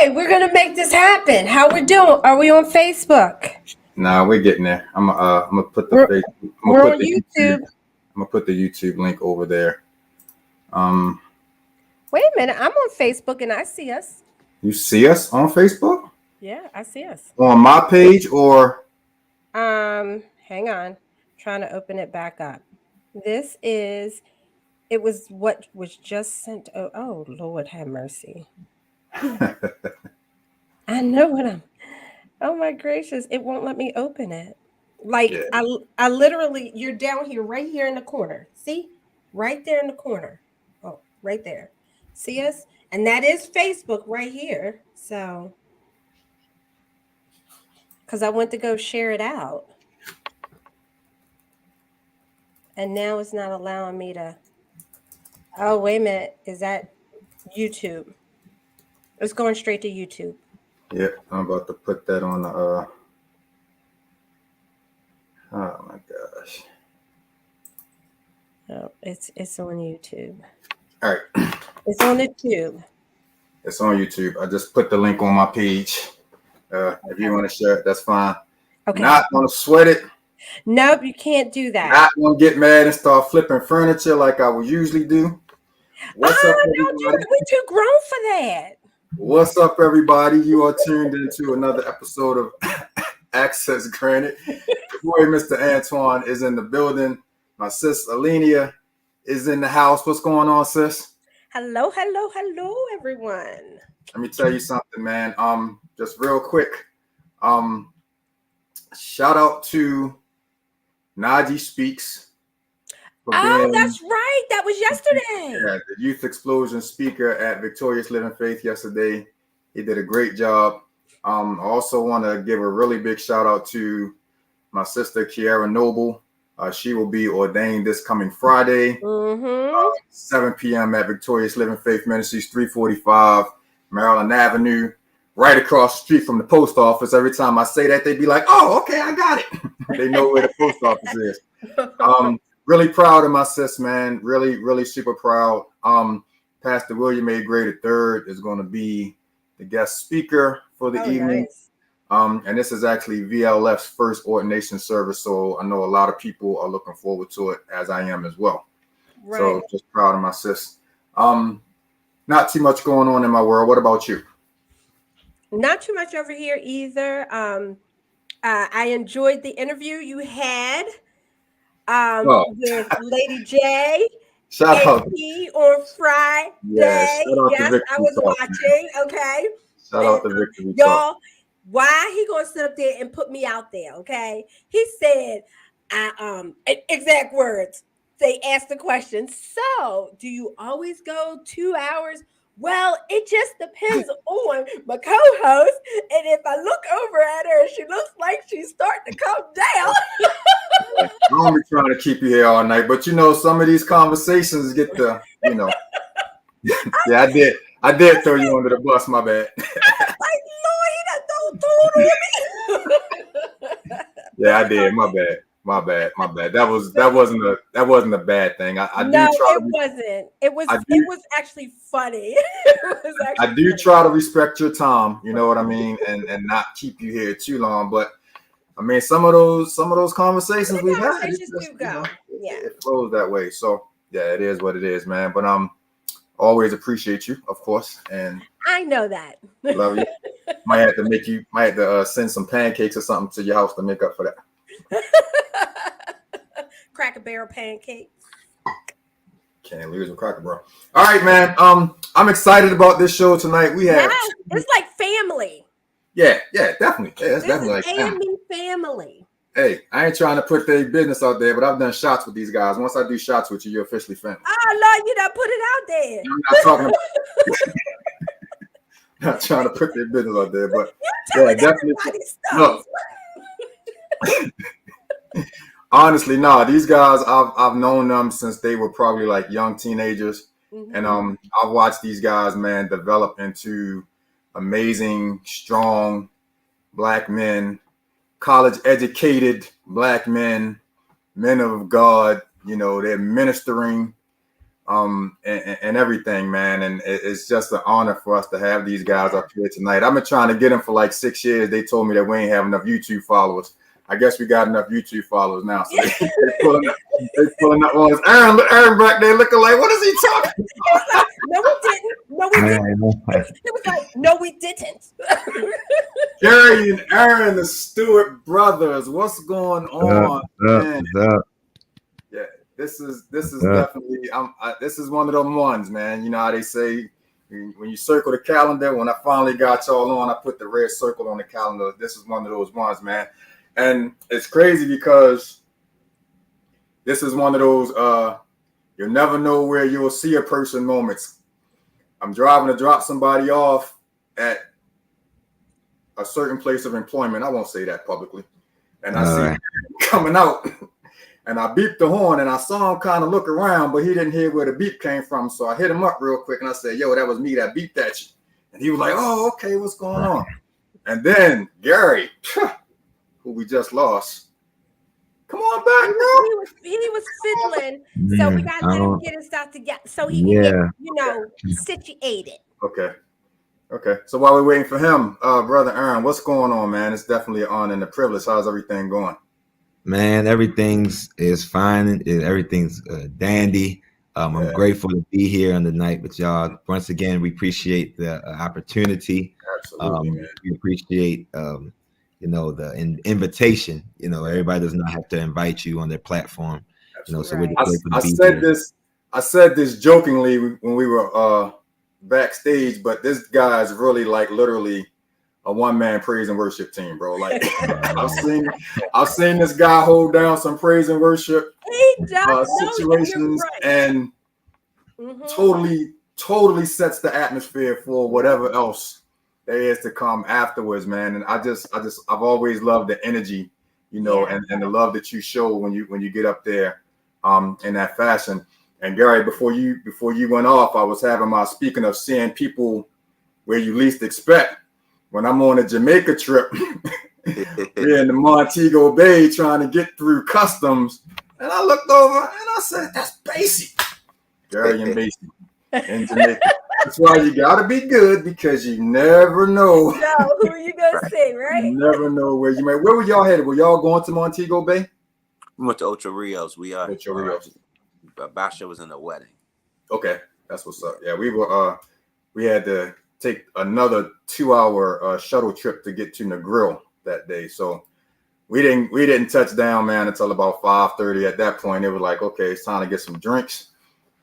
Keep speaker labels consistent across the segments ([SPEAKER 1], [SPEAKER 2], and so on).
[SPEAKER 1] Okay, we're gonna make this happen. How we doing? Are we on Facebook?
[SPEAKER 2] Nah, we're getting there. I'm gonna put the Facebook.
[SPEAKER 1] We're on YouTube.
[SPEAKER 2] I'm gonna put the YouTube link over there.
[SPEAKER 1] Wait a minute. I'm on Facebook and I see us.
[SPEAKER 2] You see us on Facebook?
[SPEAKER 1] Yeah, I see us.
[SPEAKER 2] On my page or?
[SPEAKER 1] Hang on. Trying to open it back up. This is. It was what was just sent. Oh Lord, have mercy. I know what I'm. Oh my gracious! It won't let me open it. Like
[SPEAKER 2] Yeah.
[SPEAKER 1] I literally. You're down here, right here in the corner. See, right there in the corner. Oh, right there. See us, and that is Facebook right here. So, because I went to go share it out, and now it's not allowing me to. Oh wait a minute. Is that YouTube? It's going straight to YouTube.
[SPEAKER 2] Yeah, I'm about to put that on the. Oh my gosh.
[SPEAKER 1] Oh, it's on YouTube.
[SPEAKER 2] All right.
[SPEAKER 1] It's on the tube.
[SPEAKER 2] It's on YouTube. I just put the link on my page. If you want to share it, that's fine.
[SPEAKER 1] Okay.
[SPEAKER 2] Not gonna sweat it.
[SPEAKER 1] Nope, you can't do that.
[SPEAKER 2] Not gonna get mad and start flipping furniture like I would usually do. What's up, everybody?
[SPEAKER 1] We're too grown for that.
[SPEAKER 2] What's up, everybody? You are tuned into another episode of Access Granted. Boy, Mr. Antoine is in the building. My sis Alenia is in the house. What's going on, sis?
[SPEAKER 1] Hello, everyone.
[SPEAKER 2] Let me tell you something, man. Just real quick. Shout out to Najee Speaks.
[SPEAKER 1] That's right. That was yesterday.
[SPEAKER 2] Yeah, the Youth Explosion speaker at Victorious Living Faith yesterday. He did a great job. I also want to give a really big shout out to my sister Kiara Noble. She will be ordained this coming Friday, 7 p.m. at Victorious Living Faith Ministries, 345 Maryland Avenue, right across the street from the post office. Every time I say that, they'd be like, "Oh, okay, I got it." They know where the post office is. Really proud of my sis, man. Really, really super proud. Pastor William A. Gray III is going to be the guest speaker for the evening.
[SPEAKER 1] Nice.
[SPEAKER 2] And this is actually VLF's first ordination service, so I know a lot of people are looking forward to it, as I am as well. Right. So just proud of my sis. Not too much going on in my world. What about you?
[SPEAKER 1] Not too much over here either. I enjoyed the interview you had with Lady J.
[SPEAKER 2] Shout out
[SPEAKER 1] on Friday. Yes, I was watching. Okay.
[SPEAKER 2] Shout out to Victory
[SPEAKER 1] y'all. Why he gonna sit up there and put me out there? Okay. He said, exact words. They asked the question. So, do you always go 2 hours? Well, it just depends on my co-host. And if I look over at her, she looks like she's starting to come down.
[SPEAKER 2] I don't be trying to keep you here all night, but some of these conversations get the, Yeah, I did throw you under the bus. My bad.
[SPEAKER 1] Like, Lord, he done threw on me.
[SPEAKER 2] Yeah, I did. My bad. That wasn't a bad thing.
[SPEAKER 1] Wasn't. It was actually funny.
[SPEAKER 2] I do try to respect your time. You know what I mean, and not keep you here too long. But I mean, some of those conversations we've had, it flows that way. So yeah, it is what it is, man. But always appreciate you, of course, and
[SPEAKER 1] I know that.
[SPEAKER 2] Love you. Might have to send some pancakes or something to your house to make up for that.
[SPEAKER 1] Cracker Barrel pancakes.
[SPEAKER 2] Can't lose with Cracker Barrel. All right, man. I'm excited about this show tonight.
[SPEAKER 1] It's like family.
[SPEAKER 2] Yeah, definitely. Yeah, it's definitely like
[SPEAKER 1] family.
[SPEAKER 2] Hey, I ain't trying to put their business out there, but I've done shots with these guys. Once I do shots with you, you're officially family.
[SPEAKER 1] Oh, Lord, you done put it out there.
[SPEAKER 2] I'm not talking about not trying to put their business out there, but yeah, definitely. Look. Honestly, these guys, I've known them since they were probably like young teenagers. Mm-hmm. And I've watched these guys, man, develop into amazing, strong Black men, college educated Black men of God. They're ministering. and everything, man. And it's just an honor for us to have these guys up here tonight. I've been trying to get them for like 6 years. They told me that we ain't have enough YouTube followers. I guess we got enough YouTube followers now. So they're pulling up on us. Aaron back there looking like, what is he talking
[SPEAKER 1] about? No, we didn't. No, we didn't. It was like, no, we didn't.
[SPEAKER 2] Gary and Aaron, the Stewart brothers. What's going on? Yeah, this is definitely this is one of them ones, man. You know how they say when you circle the calendar. When I finally got y'all on, I put the red circle on the calendar. This is one of those ones, man. And it's crazy because this is one of those you'll never know where you'll see a person moments. I'm driving to drop somebody off at a certain place of employment. I won't say that publicly. And I see him coming out. And I beeped the horn and I saw him kind of look around, but he didn't hear where the beep came from. So I hit him up real quick and I said, yo, that was me that beeped at you. And he was like, oh, okay, what's going on? And then Gary, who we just lost. Come on back, bro.
[SPEAKER 1] He was fiddling, so we got to let him get his stuff together so he can get, situated.
[SPEAKER 2] Okay. So while we're waiting for him, Brother Aaron, what's going on, man? It's definitely an honor and a privilege. How's everything going?
[SPEAKER 3] Man, everything's Fine. Everything's dandy. I'm grateful to be here on the night with y'all. Once again, we appreciate the opportunity.
[SPEAKER 2] Absolutely, man.
[SPEAKER 3] We appreciate the invitation. Everybody does not have to invite you on their platform. So we're
[SPEAKER 2] I said this jokingly when we were backstage, but this guy is really like literally a one-man praise and worship team, bro. Like I've seen this guy hold down some praise and worship situations and totally sets the atmosphere for whatever else there is to come afterwards, man. And I've always loved the energy, and the love that you show when you get up there in that fashion. And Gary, before you went off, I was having speaking of seeing people where you least expect. When I'm on a Jamaica trip, we're in the Montego Bay trying to get through customs, and I looked over and I said, "That's Basie, Gary and Basie in Jamaica." That's why you gotta be good because you never know.
[SPEAKER 1] No, who are you gonna see, right?
[SPEAKER 2] You never know where you may. Where were y'all headed? Were y'all going to Montego Bay?
[SPEAKER 4] We went to Ocho Rios. We are.
[SPEAKER 2] Ocho Rios.
[SPEAKER 4] Basha was in the wedding.
[SPEAKER 2] Okay, that's what's up. Yeah, we were. We had to take another 2-hour shuttle trip to get to Negril that day. So we didn't touch down, man, until about 5:30. At that point, it was like, okay, it's time to get some drinks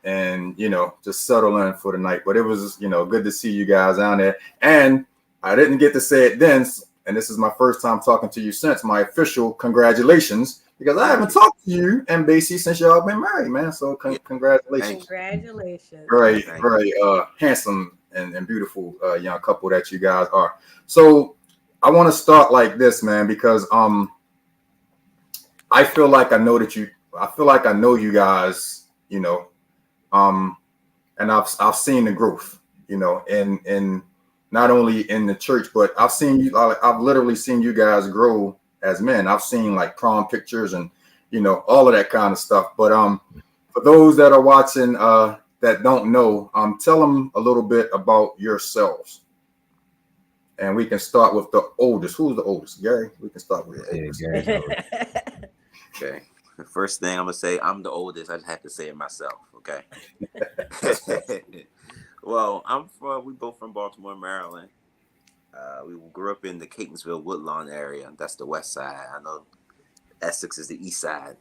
[SPEAKER 2] and just settle in for the night. But it was good to see you guys down there. And I didn't get to say it then, and this is my first time talking to you since my official congratulations, because I haven't talked to you and Basie since y'all been married, man. So congratulations.
[SPEAKER 1] Congratulations.
[SPEAKER 2] Very handsome and beautiful young couple that you guys are. So I want to start like this, man, because I feel like I know you guys, and I've seen the growth, in not only in the church, but I've literally seen you guys grow as men. I've seen like prom pictures and all of that kind of stuff. But for those that are watching that don't know, tell them a little bit about yourselves. And we can start with the oldest. Who's the oldest? Gary? We can start with the oldest.
[SPEAKER 4] Okay. The first thing I'm going to say, I'm the oldest. I just have to say it myself, okay? Well, we both from Baltimore, Maryland. We grew up in the Catonsville, Woodlawn area. That's the west side. I know Essex is the east side.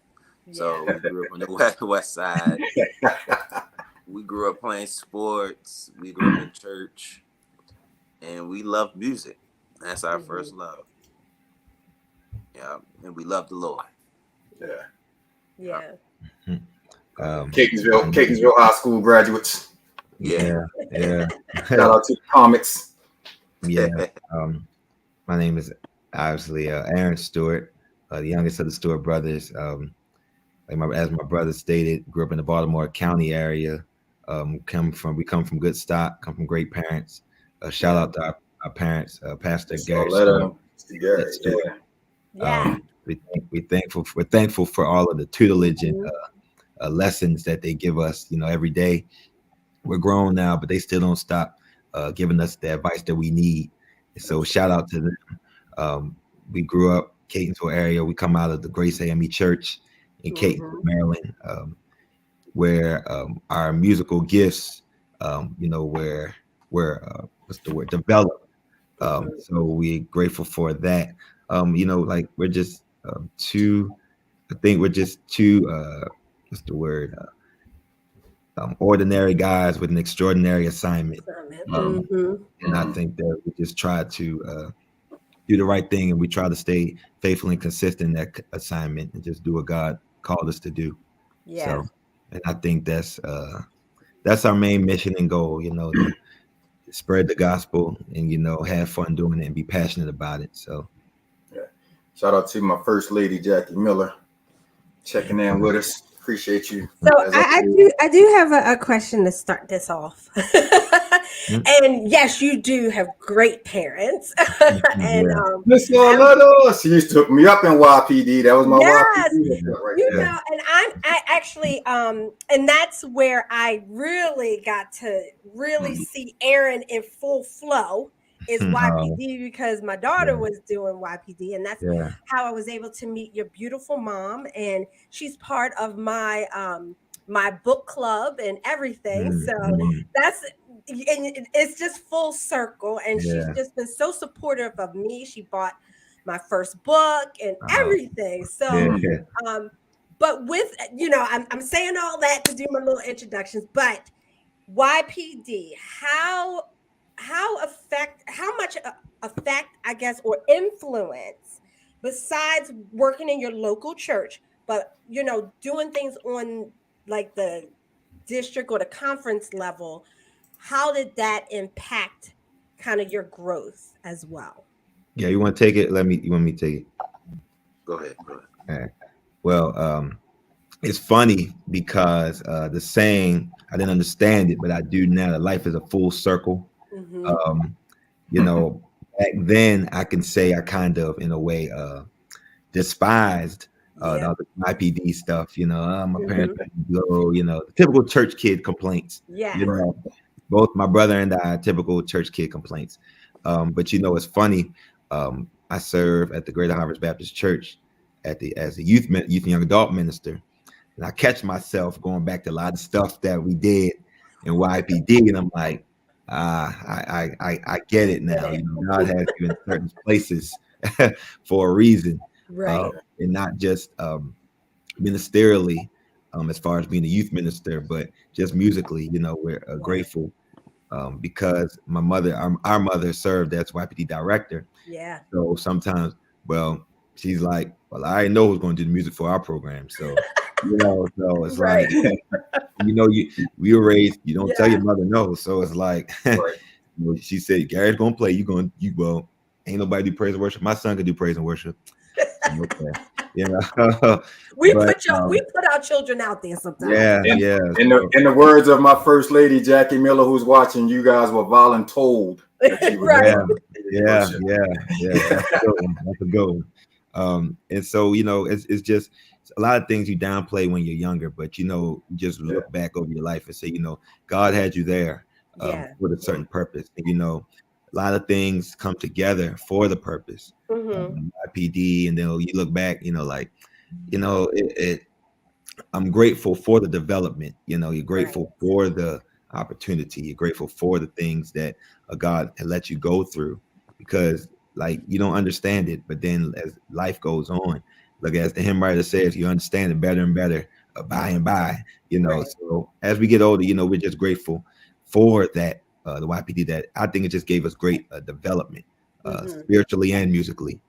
[SPEAKER 4] Yeah. So we grew up on the west side. We grew up playing sports. We grew up in church. And we love music. That's our first love. Yeah. And we love the Lord.
[SPEAKER 1] Yeah.
[SPEAKER 2] Catonsville High School graduates.
[SPEAKER 3] Yeah.
[SPEAKER 2] Shout out to the comics.
[SPEAKER 3] Yeah. My name is obviously Aaron Stewart, the youngest of the Stewart brothers. As my brother stated, grew up in the Baltimore County area. We come from good stock, come from great parents. Shout out to our parents, Pastor Gary Stewart.
[SPEAKER 1] Yeah.
[SPEAKER 3] We're thankful for all of the tutelage and lessons that they give us, every day. We're grown now, but they still don't stop giving us the advice that we need. And so shout out to them. We grew up Catonsville area. We come out of the Grace AME Church in Catonsville, Maryland, where our musical gifts, where what's the word, developed. So we're grateful for that. Like we're just two. I think we're just two. What's the word? Ordinary guys with an extraordinary assignment. And I think that we just try to do the right thing, and we try to stay faithful and consistent in that assignment and just do what God called us to do.
[SPEAKER 1] Yeah.
[SPEAKER 3] So, and I think that's our main mission and goal, to spread the gospel and, have fun doing it and be passionate about it. So,
[SPEAKER 2] yeah. Shout out to my first lady, Jackie Miller, checking in with us. Appreciate you.
[SPEAKER 1] So I do have a question to start this off. And yes, you do have great parents. And
[SPEAKER 2] Miss Orlando, she used to hook me up in YPD. That was my YPD.
[SPEAKER 1] And I actually and that's where I really got to see Aaron in full flow. Is YPD, because my daughter was doing YPD, and that's how I was able to meet your beautiful mom, and she's part of my my book club and everything. So it's just full circle, and she's just been so supportive of me. She bought my first book and everything. So but with I'm saying all that to do my little introductions, but YPD, how much effect, I guess, or influence, besides working in your local church, but doing things on like the district or the conference level, how did that impact kind of your growth as well?
[SPEAKER 3] Yeah, you want to take it? You want me to take it?
[SPEAKER 4] Go ahead.
[SPEAKER 3] All right. Well, it's funny because the saying, I didn't understand it, but I do now, that life is a full circle. Back then I can say I kind of, in a way, despised the IPD stuff. My parents go, the typical church kid complaints. Both my brother and I, typical church kid complaints. But it's funny. I serve at the Greater Harvest Baptist Church as a youth and young adult minister, and I catch myself going back to a lot of stuff that we did in YPD, and I'm like, I get it now. God has you in certain places for a reason,
[SPEAKER 1] right?
[SPEAKER 3] And not just ministerially, as far as being a youth minister, but just musically. We're grateful because my mother, our mother, served as YPD director.
[SPEAKER 1] Yeah.
[SPEAKER 3] So sometimes, she's like, well, I already know who's going to do the music for our program. So, so it's like, we were raised, you don't tell your mother no. So it's like, she said, Gary's going to play, ain't nobody do praise and worship. My son can do praise and worship.
[SPEAKER 1] We put our children out there sometimes.
[SPEAKER 2] In the words of my first lady, Jackie Miller, who's watching, you guys were voluntold.
[SPEAKER 1] Right.
[SPEAKER 3] That's a good one. And so it's just a lot of things you downplay when you're younger, but just look back over your life and say, God had you there with a certain purpose. And a lot of things come together for the purpose. IPD, and then you look back, I'm grateful for the development. You're grateful for the opportunity. You're grateful for the things that God had let you go through, because you don't understand it, but then as life goes on, as the hymn writer says, you understand it better and better by and by. So as we get older, we're just grateful for that, the YPD, that I think it just gave us great development, spiritually and musically,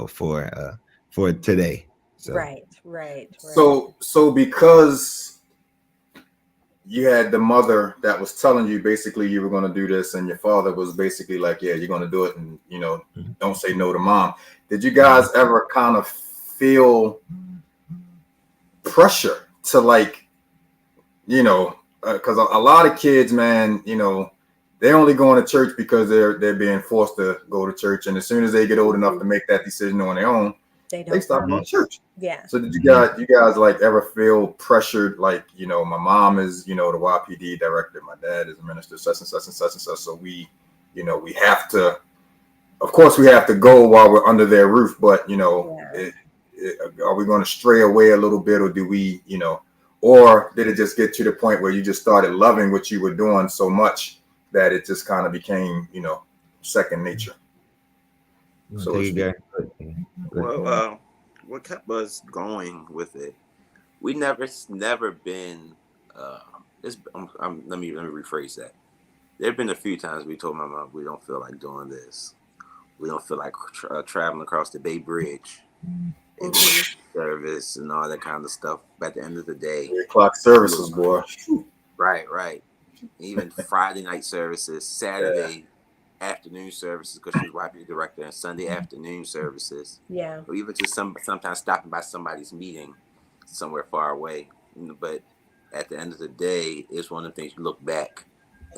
[SPEAKER 3] for today. So.
[SPEAKER 1] Right.
[SPEAKER 2] So because you had the mother that was telling you basically you were going to do this, and your father was basically like, yeah, you're going to do it, and don't say no to mom. Did you guys ever kind of feel pressure to because a lot of kids, man, they're only going to church because they're being forced to go to church, and as soon as they get old enough to make that decision on their own,
[SPEAKER 1] They
[SPEAKER 2] they
[SPEAKER 1] don't
[SPEAKER 2] stopped
[SPEAKER 1] come.
[SPEAKER 2] going to church.
[SPEAKER 1] Yeah.
[SPEAKER 2] So did you guys like ever feel pressured? Like, my mom is, the YPD director. My dad is a minister, such and such and such and such. So we have to, of course, we have to go while we're under their roof. But, are we going to stray away a little bit, or do we, or did it just get to the point where you just started loving what you were doing so much that it just kind of became, second nature? So
[SPEAKER 3] Take it, Gary.
[SPEAKER 4] Well, what kept us going with it? We never been. Let me rephrase that. There have been a few times we told my mom we don't feel like doing this. We don't feel like traveling across the Bay Bridge and service and all that kind of stuff. But at the end of the day,
[SPEAKER 2] 3 o'clock services, boy.
[SPEAKER 4] right. Even Friday night services, Saturday afternoon services, because she was YPD director, and Sunday afternoon services.
[SPEAKER 1] Yeah.
[SPEAKER 4] Or even just sometimes stopping by somebody's meeting somewhere far away. But at the end of the day, it's one of the things you look back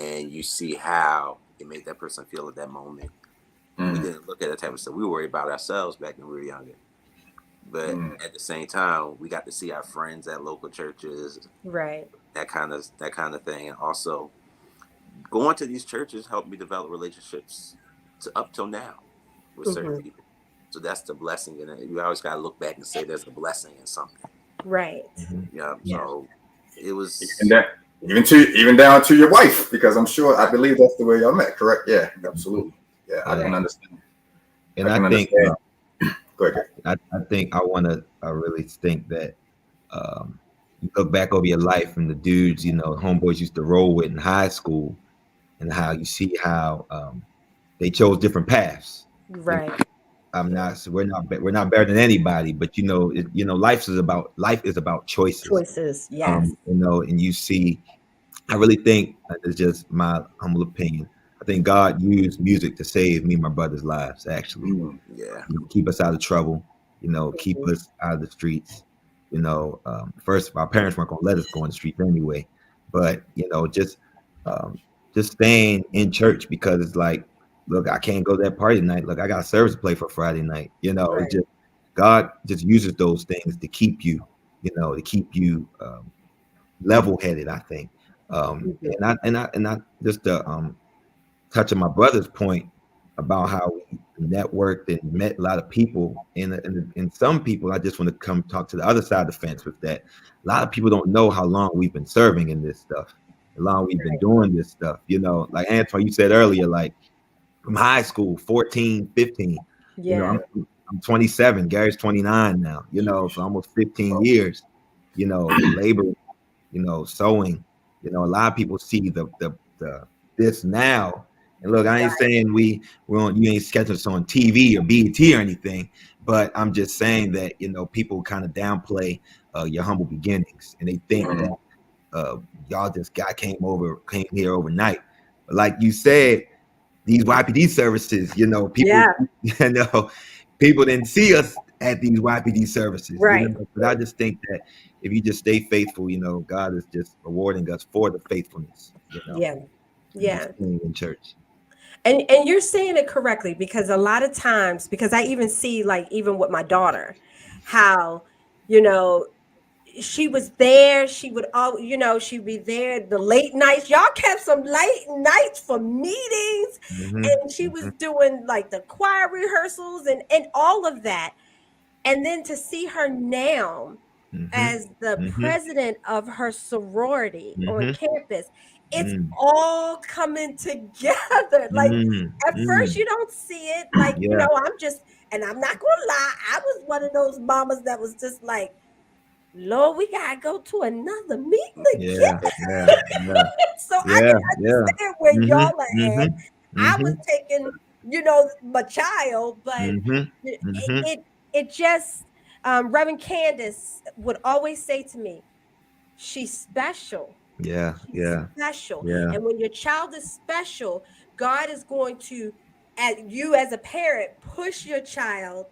[SPEAKER 4] and you see how it made that person feel at that moment. We didn't look at that type of stuff. We were worried about ourselves back when we were younger. But at the same time, we got to see our friends at local churches,
[SPEAKER 1] Right.
[SPEAKER 4] that kind of thing. And also going to these churches helped me develop relationships up till now with certain people. So that's the blessing in it. You always got to look back and say there's a blessing in something.
[SPEAKER 1] Right.
[SPEAKER 4] Yeah. So it was
[SPEAKER 2] even down to your wife, because I believe that's the way y'all met, correct? Yeah, absolutely. Yeah, I can understand.
[SPEAKER 3] And I think
[SPEAKER 2] go ahead.
[SPEAKER 3] I really think that you look back over your life and the dudes, homeboys used to roll with in high school, and how you see how they chose different paths.
[SPEAKER 1] Right.
[SPEAKER 3] We're not better than anybody, but life is about choices.
[SPEAKER 1] Choices, yes.
[SPEAKER 3] And you see, I really think, it's just my humble opinion, I think God used music to save me and my brother's lives, actually. Keep us out of trouble, keep us out of the streets. First, our parents weren't going to let us go on the street anyway, but just staying in church, because it's like, look, I can't go to that party tonight. Look, I got a service to play for Friday night.
[SPEAKER 1] Right.
[SPEAKER 3] It's just God just uses those things to keep you, level-headed, I think. And I just touch on my brother's point about how we networked and met a lot of people, and some people, I just want to come talk to the other side of the fence with that. A lot of people don't know how long we've been serving in this stuff, how long we've been doing this stuff. Like Antoine, you said earlier, like from high school, 14, 15.
[SPEAKER 1] Yeah.
[SPEAKER 3] I'm 27. Gary's 29 now. For almost 15 years. Labor, sewing. A lot of people see the this now. And look, I ain't saying you ain't sketching us on TV or BET or anything, but I'm just saying that people kind of downplay your humble beginnings, and they think that y'all just came here overnight. But like you said, these YPD services, people, people didn't see us at these YPD services,
[SPEAKER 1] right?
[SPEAKER 3] But I just think that if you just stay faithful, God is just rewarding us for the faithfulness.
[SPEAKER 1] Yeah.
[SPEAKER 3] In church.
[SPEAKER 1] And you're saying it correctly, because a lot of times, because I even see, like, even with my daughter, how, she was there. She would she'd be there the late nights. Y'all kept some late nights for meetings, and she was doing like the choir rehearsals and all of that. And then to see her now as the president of her sorority on campus, it's all coming together. Like at first you don't see it, like, and I'm not gonna lie, I was one of those mamas that was just like, Lord, we gotta go to another meeting again. So I can understand where y'all are at. I was taking, my child, but it just, Reverend Candace would always say to me, she's special. She's special. And when your child is special, God is going to, you as a parent, push your child,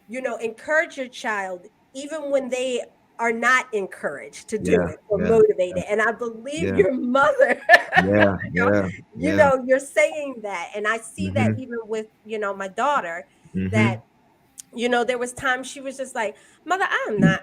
[SPEAKER 1] encourage your child, even when they are not encouraged to do it or motivated. And I believe your mother, you're saying that. And I see that even with, my daughter, that You know, there was times she was just like, "Mother, I'm not.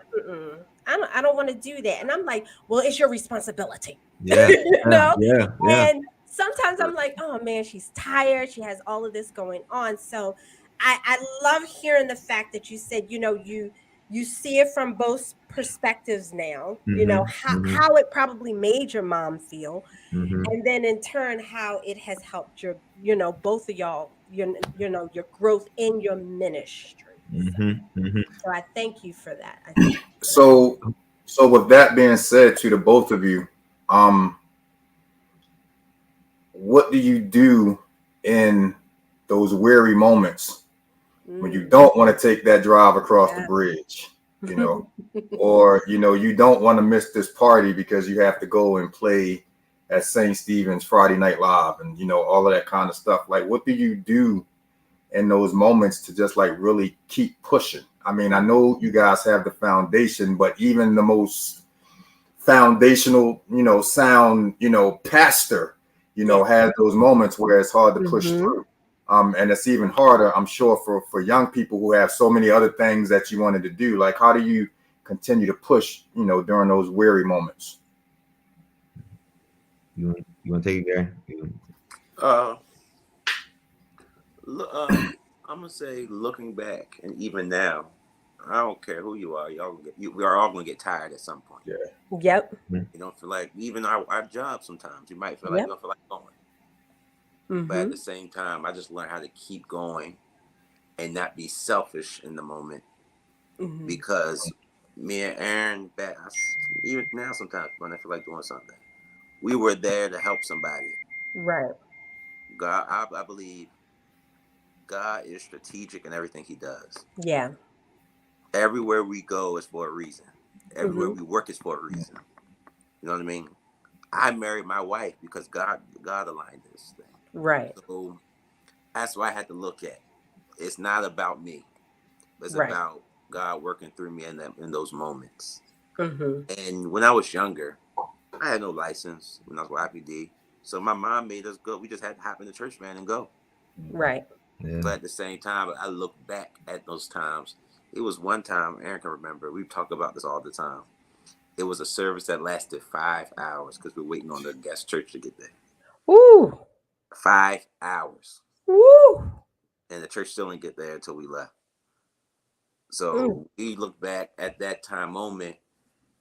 [SPEAKER 1] I don't want to do that." And I'm like, "Well, it's your responsibility."
[SPEAKER 3] Yeah,
[SPEAKER 1] You
[SPEAKER 3] yeah,
[SPEAKER 1] know.
[SPEAKER 3] yeah, yeah.
[SPEAKER 1] And sometimes I'm like, "Oh man, she's tired. She has all of this going on." So I love hearing the fact that you said, you know, you see it from both perspectives now. You know
[SPEAKER 3] Mm-hmm.
[SPEAKER 1] how it probably made your mom feel,
[SPEAKER 3] Mm-hmm.
[SPEAKER 1] and then in turn how it has helped your, you know, both of y'all, you know, your growth in your ministry.
[SPEAKER 3] Mm-hmm. Mm-hmm.
[SPEAKER 1] So I thank you for that. I thank you for that.
[SPEAKER 2] So, so with that being said, to the both of you, um, what do you do in those weary moments when you
[SPEAKER 1] Mm,
[SPEAKER 2] don't want to take that drive across the
[SPEAKER 1] yeah.
[SPEAKER 2] bridge, you know, or you know you don't want to miss this party because you have to go and play at St. Stephen's Friday Night Live, and you know all of that kind of stuff. Like, what do you do in those moments to just like really keep pushing? I mean, I know you guys have the foundation, but even the most foundational, you know, sound, you know, pastor, you know,
[SPEAKER 1] Yeah.
[SPEAKER 2] has those moments where it's hard to push
[SPEAKER 1] Hmm.
[SPEAKER 2] through. And it's even harder, I'm sure, for young people who have so many other things that you wanted to do. Like, how do you continue to push, you know, during those weary moments?
[SPEAKER 3] You want to take it, Gary?
[SPEAKER 4] Uh, I'm gonna say, looking back, and even now, I don't care who you are. We are all gonna get tired at some point.
[SPEAKER 2] Yeah.
[SPEAKER 1] Yep.
[SPEAKER 4] You don't feel like, even our job. Sometimes you might feel like you
[SPEAKER 1] Yep.
[SPEAKER 4] don't feel like going, but at
[SPEAKER 1] Hmm.
[SPEAKER 4] the same time, I just learned how to keep going and not be selfish in the moment,
[SPEAKER 1] Hmm.
[SPEAKER 4] because me and Aaron, even now, sometimes when I feel like doing something, we were there to help somebody.
[SPEAKER 1] Right.
[SPEAKER 4] God, I believe God is strategic in everything He does.
[SPEAKER 1] Yeah.
[SPEAKER 4] Everywhere we go is for a reason. Everywhere
[SPEAKER 1] Hmm.
[SPEAKER 4] we work is for a reason. You know what I mean? I married my wife because God aligned this thing.
[SPEAKER 1] Right.
[SPEAKER 4] So that's what I had to look at. It's not about me. It's
[SPEAKER 1] Right.
[SPEAKER 4] about God working through me in those moments.
[SPEAKER 1] Hmm.
[SPEAKER 4] And when I was younger, I had no license when I was with IPD. So my mom made us go. We just had to hop in the church van and go.
[SPEAKER 1] Right.
[SPEAKER 3] Yeah.
[SPEAKER 4] But at the same time, I look back at those times. It was one time, Aaron can remember, we talk about this all the time. It was a service that lasted 5 hours because we're waiting on the guest church to get there.
[SPEAKER 1] Woo.
[SPEAKER 4] 5 hours.
[SPEAKER 1] Woo.
[SPEAKER 4] And the church still didn't get there until we left.
[SPEAKER 1] Mm.
[SPEAKER 4] So we look back at that time moment.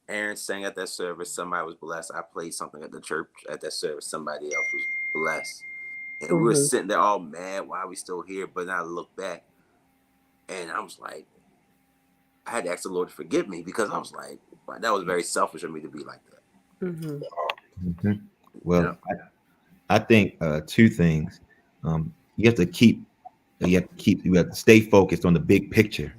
[SPEAKER 4] Aaron sang at that service. Somebody was blessed. I played something at the church at that service. Somebody else was blessed. And we were
[SPEAKER 1] Hmm.
[SPEAKER 4] sitting there all mad. Why are we still here? But then I look back and I was like, I had to ask the Lord to forgive me, because I was like, wow, that was very selfish of me to be like that.
[SPEAKER 1] Hmm.
[SPEAKER 3] Mhm.
[SPEAKER 4] You
[SPEAKER 3] Well,
[SPEAKER 4] know?
[SPEAKER 3] I think two things. You have to you have to stay focused on the big picture.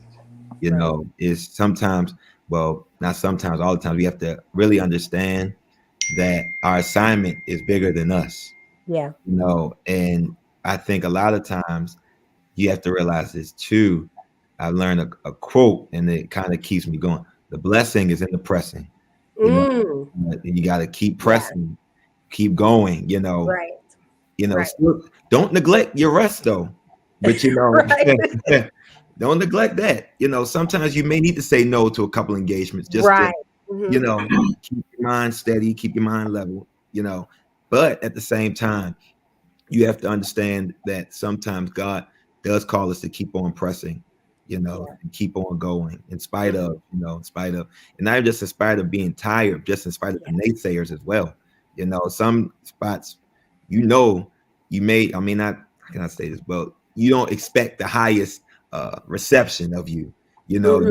[SPEAKER 3] You
[SPEAKER 1] Right.
[SPEAKER 3] know, is sometimes, well, not sometimes, all the time, we have to really understand that our assignment is bigger than us.
[SPEAKER 1] Yeah.
[SPEAKER 3] You know, and I think a lot of times you have to realize this too. I learned a quote, and it kind of keeps me going. The blessing is in the pressing. You know,
[SPEAKER 1] Mm.
[SPEAKER 3] you got to keep
[SPEAKER 1] Yeah.
[SPEAKER 3] pressing, keep going.
[SPEAKER 1] Right. Right.
[SPEAKER 3] Still, don't neglect your rest though. But
[SPEAKER 1] Right.
[SPEAKER 3] don't neglect that. Sometimes you may need to say no to a couple engagements just to,
[SPEAKER 1] Right.
[SPEAKER 3] you
[SPEAKER 1] Hmm.
[SPEAKER 3] know, keep your mind steady, keep your mind level. But at the same time, you have to understand that sometimes God does call us to keep on pressing,
[SPEAKER 1] Yeah.
[SPEAKER 3] and keep on going in spite
[SPEAKER 1] Hmm.
[SPEAKER 3] of, and not just in spite of being tired, just in spite of
[SPEAKER 1] Yeah.
[SPEAKER 3] the naysayers as well. Some spots, you may, I mean, not, how can I say this, but you don't expect the highest reception of you. You
[SPEAKER 1] Hmm.
[SPEAKER 3] don't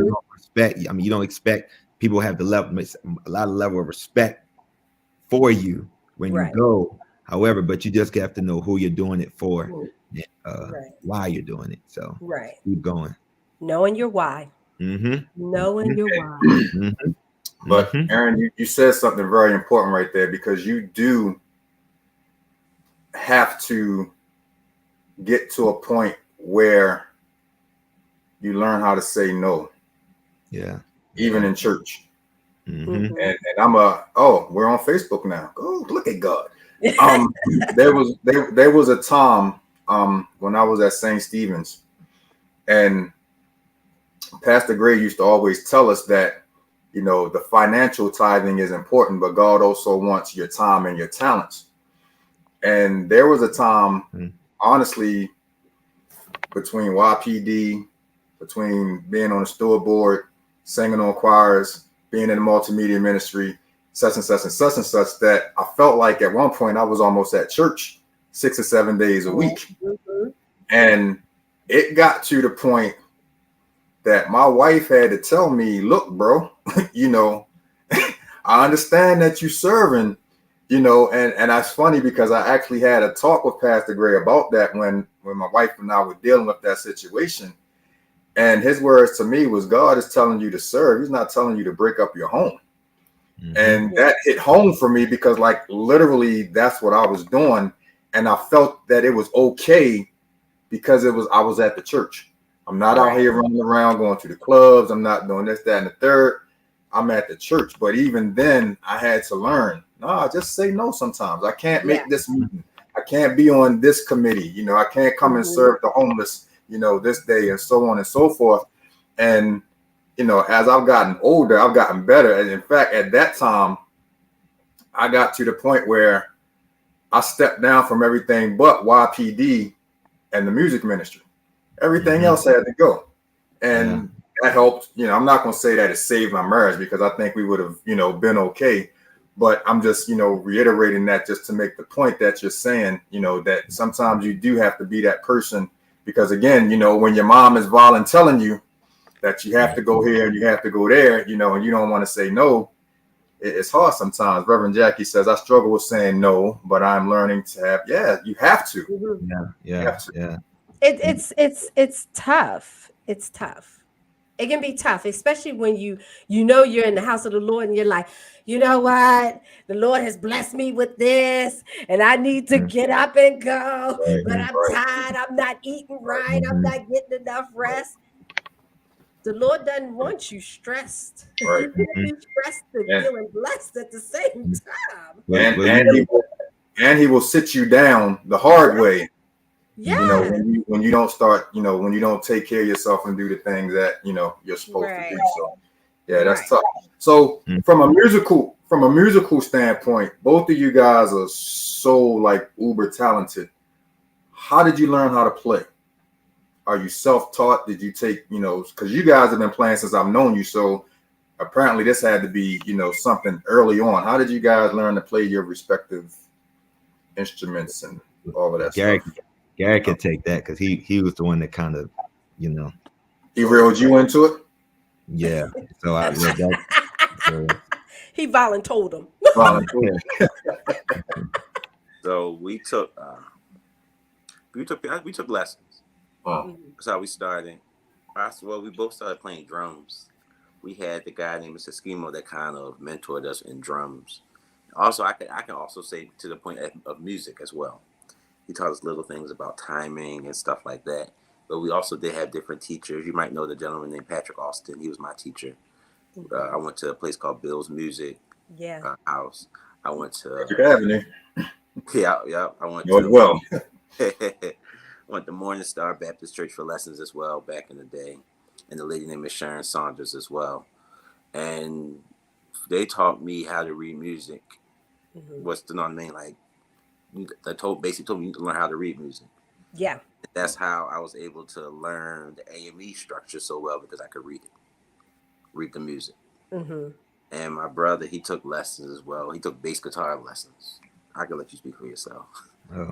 [SPEAKER 3] you don't expect people have a lot of level of respect for you when you
[SPEAKER 1] Right.
[SPEAKER 3] go. However, but you just have to know who you're doing it for,
[SPEAKER 1] Mm.
[SPEAKER 3] and,
[SPEAKER 1] Right.
[SPEAKER 3] why you're doing it. So
[SPEAKER 1] Right.
[SPEAKER 3] keep going.
[SPEAKER 1] Knowing your why.
[SPEAKER 3] Mm-hmm.
[SPEAKER 1] Knowing your why.
[SPEAKER 3] Mm-hmm.
[SPEAKER 2] But
[SPEAKER 3] Mm-hmm.
[SPEAKER 2] Aaron, you said something very important right there, because you do have to get to a point where you learn how to say no,
[SPEAKER 3] Yeah.
[SPEAKER 2] even
[SPEAKER 3] Yeah.
[SPEAKER 2] in church.
[SPEAKER 3] Mm-hmm.
[SPEAKER 1] Hmm.
[SPEAKER 2] And we're on Facebook now. Oh, look at God. There was a time when I was at St. Stephen's, and Pastor Gray used to always tell us that, the financial tithing is important, but God also wants your time and your talents. And there was a time, honestly, between YPD, between being on the Stewart board, singing on choirs, being in the multimedia ministry, such and such and such and such, that I felt like at one point I was almost at church 6 or 7 days a week.
[SPEAKER 1] Mm-hmm.
[SPEAKER 2] And it got to the point that my wife had to tell me, look, bro, I understand that you're serving, and that's funny because I actually had a talk with Pastor Gray about that when my wife and I were dealing with that situation. And his words to me was, God is telling you to serve. He's not telling you to break up your home. Mm-hmm. And that hit home for me because, like, literally that's what I was doing. And I felt that it was okay because I was at the church. I'm not out here running around going to the clubs. I'm not doing this, that, and the third. I'm at the church. But even then I had to learn, just say no sometimes. I can't make this meeting. I can't be on this committee. I can't come and serve the homeless, this day, and so on and so forth. And, as I've gotten older, I've gotten better. And in fact, at that time, I got to the point where I stepped down from everything but YPD and the music ministry. Everything else had to go. And that helped. I'm not going to say that it saved my marriage because I think we would have, been okay. But I'm just, reiterating that just to make the point that you're saying, that sometimes you do have to be that person. Because again, when your mom is volunteering you that you have to go here and you have to go there, and you don't want to say no, it's hard sometimes. Reverend Jackie says, I struggle with saying no, but I'm learning to have, you have to.
[SPEAKER 3] Yeah.
[SPEAKER 1] It's tough. It's tough. It can be tough, especially when you're in the house of the Lord and you're like, you know what? The Lord has blessed me with this and I need to get up and go, but I'm tired. I'm not eating right. I'm not getting enough rest. The Lord doesn't want you stressed.
[SPEAKER 2] Right.
[SPEAKER 1] You can't be stressed and feeling blessed at the same time.
[SPEAKER 2] And he will sit you down the hard way.
[SPEAKER 1] Yeah.
[SPEAKER 2] When you don't start, when you don't take care of yourself and do the things that, you're supposed to do. So that's tough. So from a musical standpoint, both of you guys are so like uber talented. How did you learn how to play? Are you self-taught? Did you take, because you guys have been playing since I've known you. So apparently this had to be, something early on. How did you guys learn to play your respective instruments and all of that stuff?
[SPEAKER 3] Gary can take that because he was the one that kind of,
[SPEAKER 2] he reeled you into it.
[SPEAKER 3] Yeah. So I read that.
[SPEAKER 1] He voluntold him.
[SPEAKER 4] So we took lessons. That's how we started. Well, we both started playing drums. We had the guy named Mr. Schemo that kind of mentored us in drums. Also, I can also say to the point of music as well. He taught us little things about timing and stuff like that. But we also did have different teachers. You might know the gentleman named Patrick Austin. He was my teacher. I went to a place called Bill's Music House. I went to
[SPEAKER 2] Avenue.
[SPEAKER 4] Yeah. I went went to Morning Star Baptist Church for lessons as well back in the day. And the lady named Miss Sharon Saunders as well. And they taught me how to read music. What's the name? Like, they basically told me you need to learn how to read music.
[SPEAKER 1] Yeah.
[SPEAKER 4] That's how I was able to learn the AME structure so well because I could read the music. And my brother, he took lessons as well. He took bass guitar lessons. I can let you speak for yourself.
[SPEAKER 3] Oh,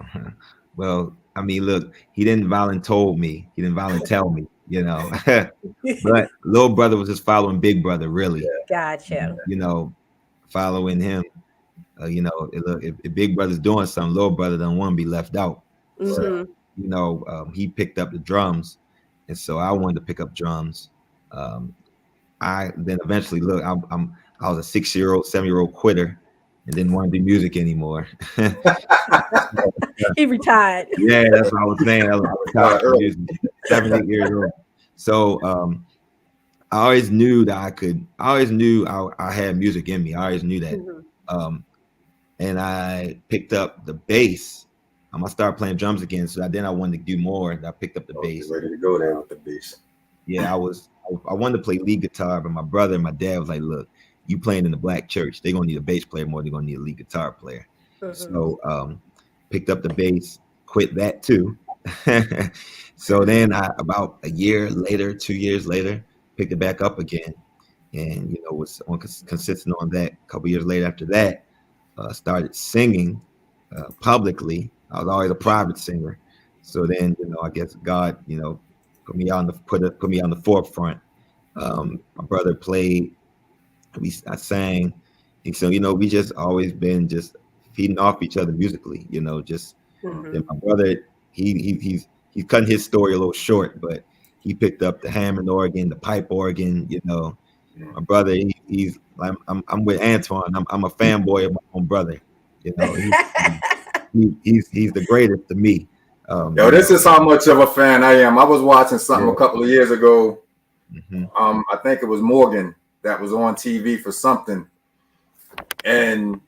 [SPEAKER 3] well, I mean, look, he didn't volunteer me. He didn't volunteer me, But little brother was just following big brother, really.
[SPEAKER 1] Gotcha.
[SPEAKER 3] Following him. If big brother's doing something, little brother don't want to be left out. So, he picked up the drums, and so I wanted to pick up drums. I then eventually I was a 6-year-old, 7-year-old quitter, and didn't want to do music anymore.
[SPEAKER 1] He retired.
[SPEAKER 3] Yeah, that's what I was saying. I was retired from music, 7, 8 years old. So I always knew that I could. I always knew I had music in me. I always knew that. And I picked up the bass. I started playing drums again. So then I wanted to do more. And I picked up the bass.
[SPEAKER 2] Ready to go there with the bass.
[SPEAKER 3] Yeah, I wanted to play lead guitar, but my brother and my dad was like, "Look, you playing in the black church, they're gonna need a bass player more than they're gonna need a lead guitar player." So picked up the bass, quit that too. So then about a year later, 2 years later, picked it back up again, and was consistent on that. A couple years later after that, started singing publicly. I was always a private singer. So then, I guess God, put me on the forefront. My brother played, I sang, and so we just always been just feeding off each other musically. Just then my brother, he's cutting his story a little short, but he picked up the Hammond organ, the pipe organ. My brother, I'm with Antoine. I'm a fanboy of my own brother. He's the greatest to me.
[SPEAKER 2] This is how much of a fan I am. I was watching something a couple of years ago. I think it was Morgan that was on TV for something, and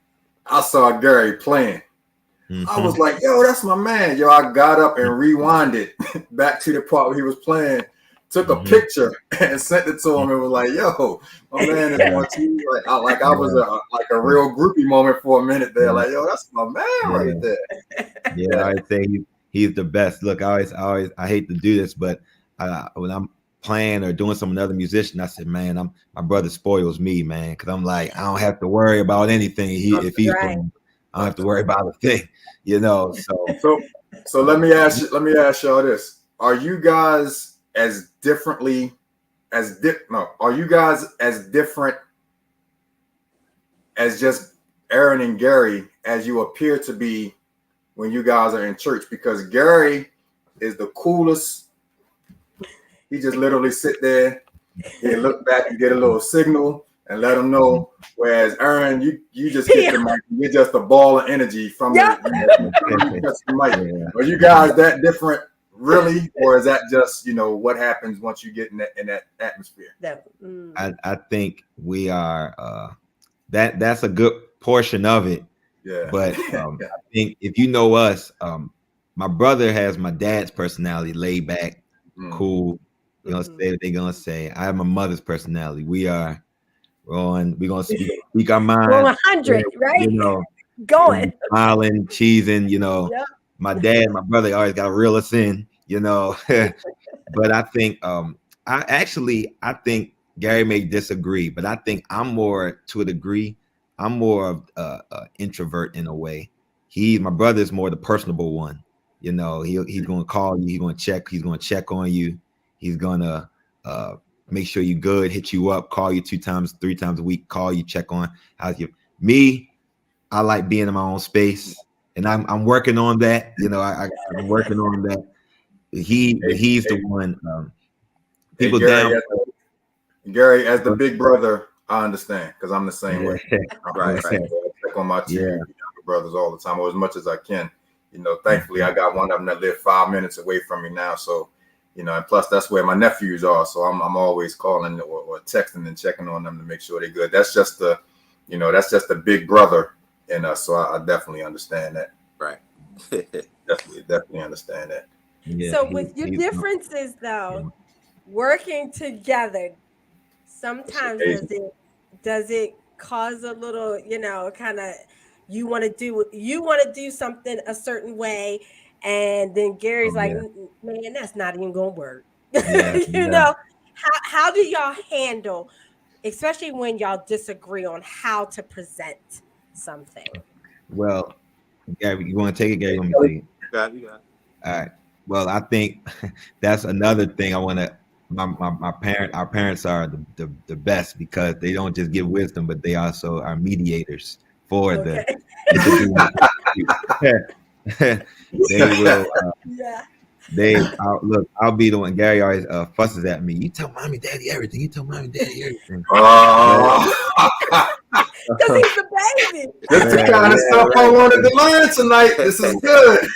[SPEAKER 2] I saw Gary playing. I was like, "Yo, that's my man." I got up and rewinded back to the part where he was playing. Took a picture and sent it to him and was like, "Yo, my man is on TV." Like I was a real groupie moment for a minute there. Like, "Yo, that's my man right there."
[SPEAKER 3] Yeah, I say he's the best. Look, I hate to do this, but when I'm playing or doing some another musician, I said, "Man, my brother spoils me, man," because I'm like, I don't have to worry about anything. If he's playing, I don't have to worry about a thing,
[SPEAKER 2] So let me ask y'all this: are you guys as different as just Aaron and Gary as you appear to be when you guys are in church? Because Gary is the coolest. He just literally sit there, he look back and get a little signal and let them know. Whereas Aaron, you just get the mic. You're just a ball of energy from the mic. Are you guys that different? Really, or is that just what happens once you get in that atmosphere?
[SPEAKER 3] I think we are. That's a good portion of it.
[SPEAKER 2] Yeah.
[SPEAKER 3] But I think if you know us, my brother has my dad's personality, laid back, cool. Say what they're gonna say. I have my mother's personality. We're gonna speak our mind.
[SPEAKER 1] 100, right? Going,
[SPEAKER 3] smiling, cheesing. Yep. My brother always got to reel us in, But I think I think Gary may disagree, but I think I'm more, to a degree, I'm more of a introvert in a way. My brother is more the personable one. He's gonna call you, he's gonna check on you, he's gonna make sure you're good, hit you up, call you 2 times, 3 times a week, call you, check on how's you. Me, I like being in my own space. And I'm working on that, I'm working on that. He's the one. People
[SPEAKER 2] Gary, Gary, as the big brother, I understand because I'm the same way. Right. I check on my two younger brothers all the time, or as much as I can. Thankfully, I got one of them that live 5 minutes away from me now. So, and plus that's where my nephews are. So I'm always calling or texting and checking on them to make sure they're good. That's just the big brother in us, so I definitely understand that.
[SPEAKER 4] Right.
[SPEAKER 2] definitely understand that.
[SPEAKER 1] Yeah, so with your differences, though, working together, sometimes does it cause a little, kind of you want to do something a certain way, and then Gary's man, that's not even gonna work. How do y'all handle, especially when y'all disagree on how to present something?
[SPEAKER 3] Well, Gary, you want to take it, Gary? Let me take it.
[SPEAKER 4] You got it.
[SPEAKER 3] All right. Well, I think that's another thing I want to. Our parents are the best because they don't just give wisdom, but they also are mediators for they will. I'll be the one. Gary always fusses at me. You tell mommy, daddy everything. You tell mommy, daddy everything.
[SPEAKER 1] Because he's the baby.
[SPEAKER 2] That's the kind of stuff I wanted to learn tonight. This is good.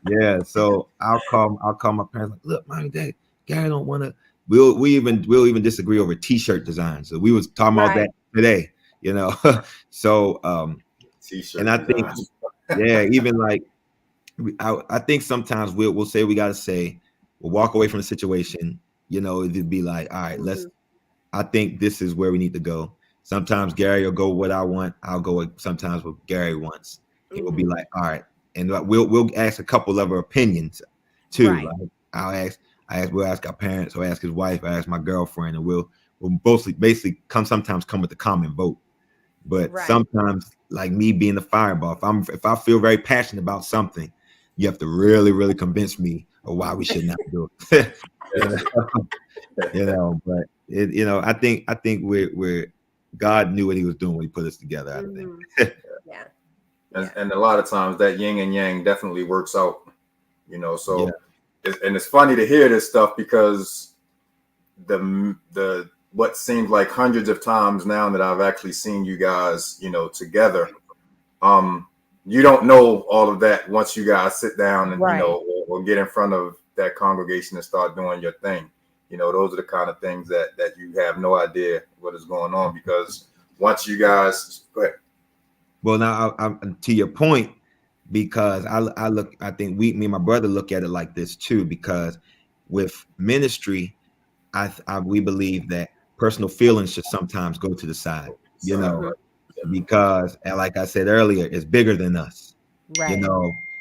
[SPEAKER 3] Yeah. So I'll call my parents. Like, look, mommy, daddy, Gary don't want to. We'll even disagree over T-shirt design. So we was talking about that today. So
[SPEAKER 2] T-shirt.
[SPEAKER 3] And I think, even like. I think sometimes we'll say we got to say, we'll walk away from the situation, You know, it'd be like, all right,
[SPEAKER 1] Mhm.
[SPEAKER 3] I think this is where we need to go. Sometimes Gary will go what I want. I'll go sometimes what Gary wants. It will be
[SPEAKER 1] Mhm.
[SPEAKER 3] like, all right, and we'll ask a couple of our opinions too.
[SPEAKER 1] Right.
[SPEAKER 3] Like we'll ask our parents or ask his wife or ask my girlfriend, and we'll both basically sometimes come with a common vote. But
[SPEAKER 1] Right.
[SPEAKER 3] sometimes, like me being the fireball, if I feel very passionate about something, you have to really, really convince me of why we should not do it. you know, but I think we're God knew what he was doing when he put us together. I think.
[SPEAKER 1] Mhm. Yeah.
[SPEAKER 2] And,
[SPEAKER 1] Yeah.
[SPEAKER 2] and a lot of times that yin and yang definitely works out,
[SPEAKER 3] Yeah.
[SPEAKER 2] so and it's funny to hear this stuff because the what seems like hundreds of times now that I've actually seen you guys, together, you don't know all of that once you guys sit down and
[SPEAKER 1] Right.
[SPEAKER 2] or get in front of that congregation and start doing your thing. Those are the kind of things that you have no idea what is going on, because once you guys go ahead.
[SPEAKER 3] Well, now I'm to your point, because I think me and my brother look at it like this too, because with ministry, we believe that personal feelings should sometimes go to the side,
[SPEAKER 1] Mhm.
[SPEAKER 3] because, and like I said earlier, it's bigger than us,
[SPEAKER 1] Right.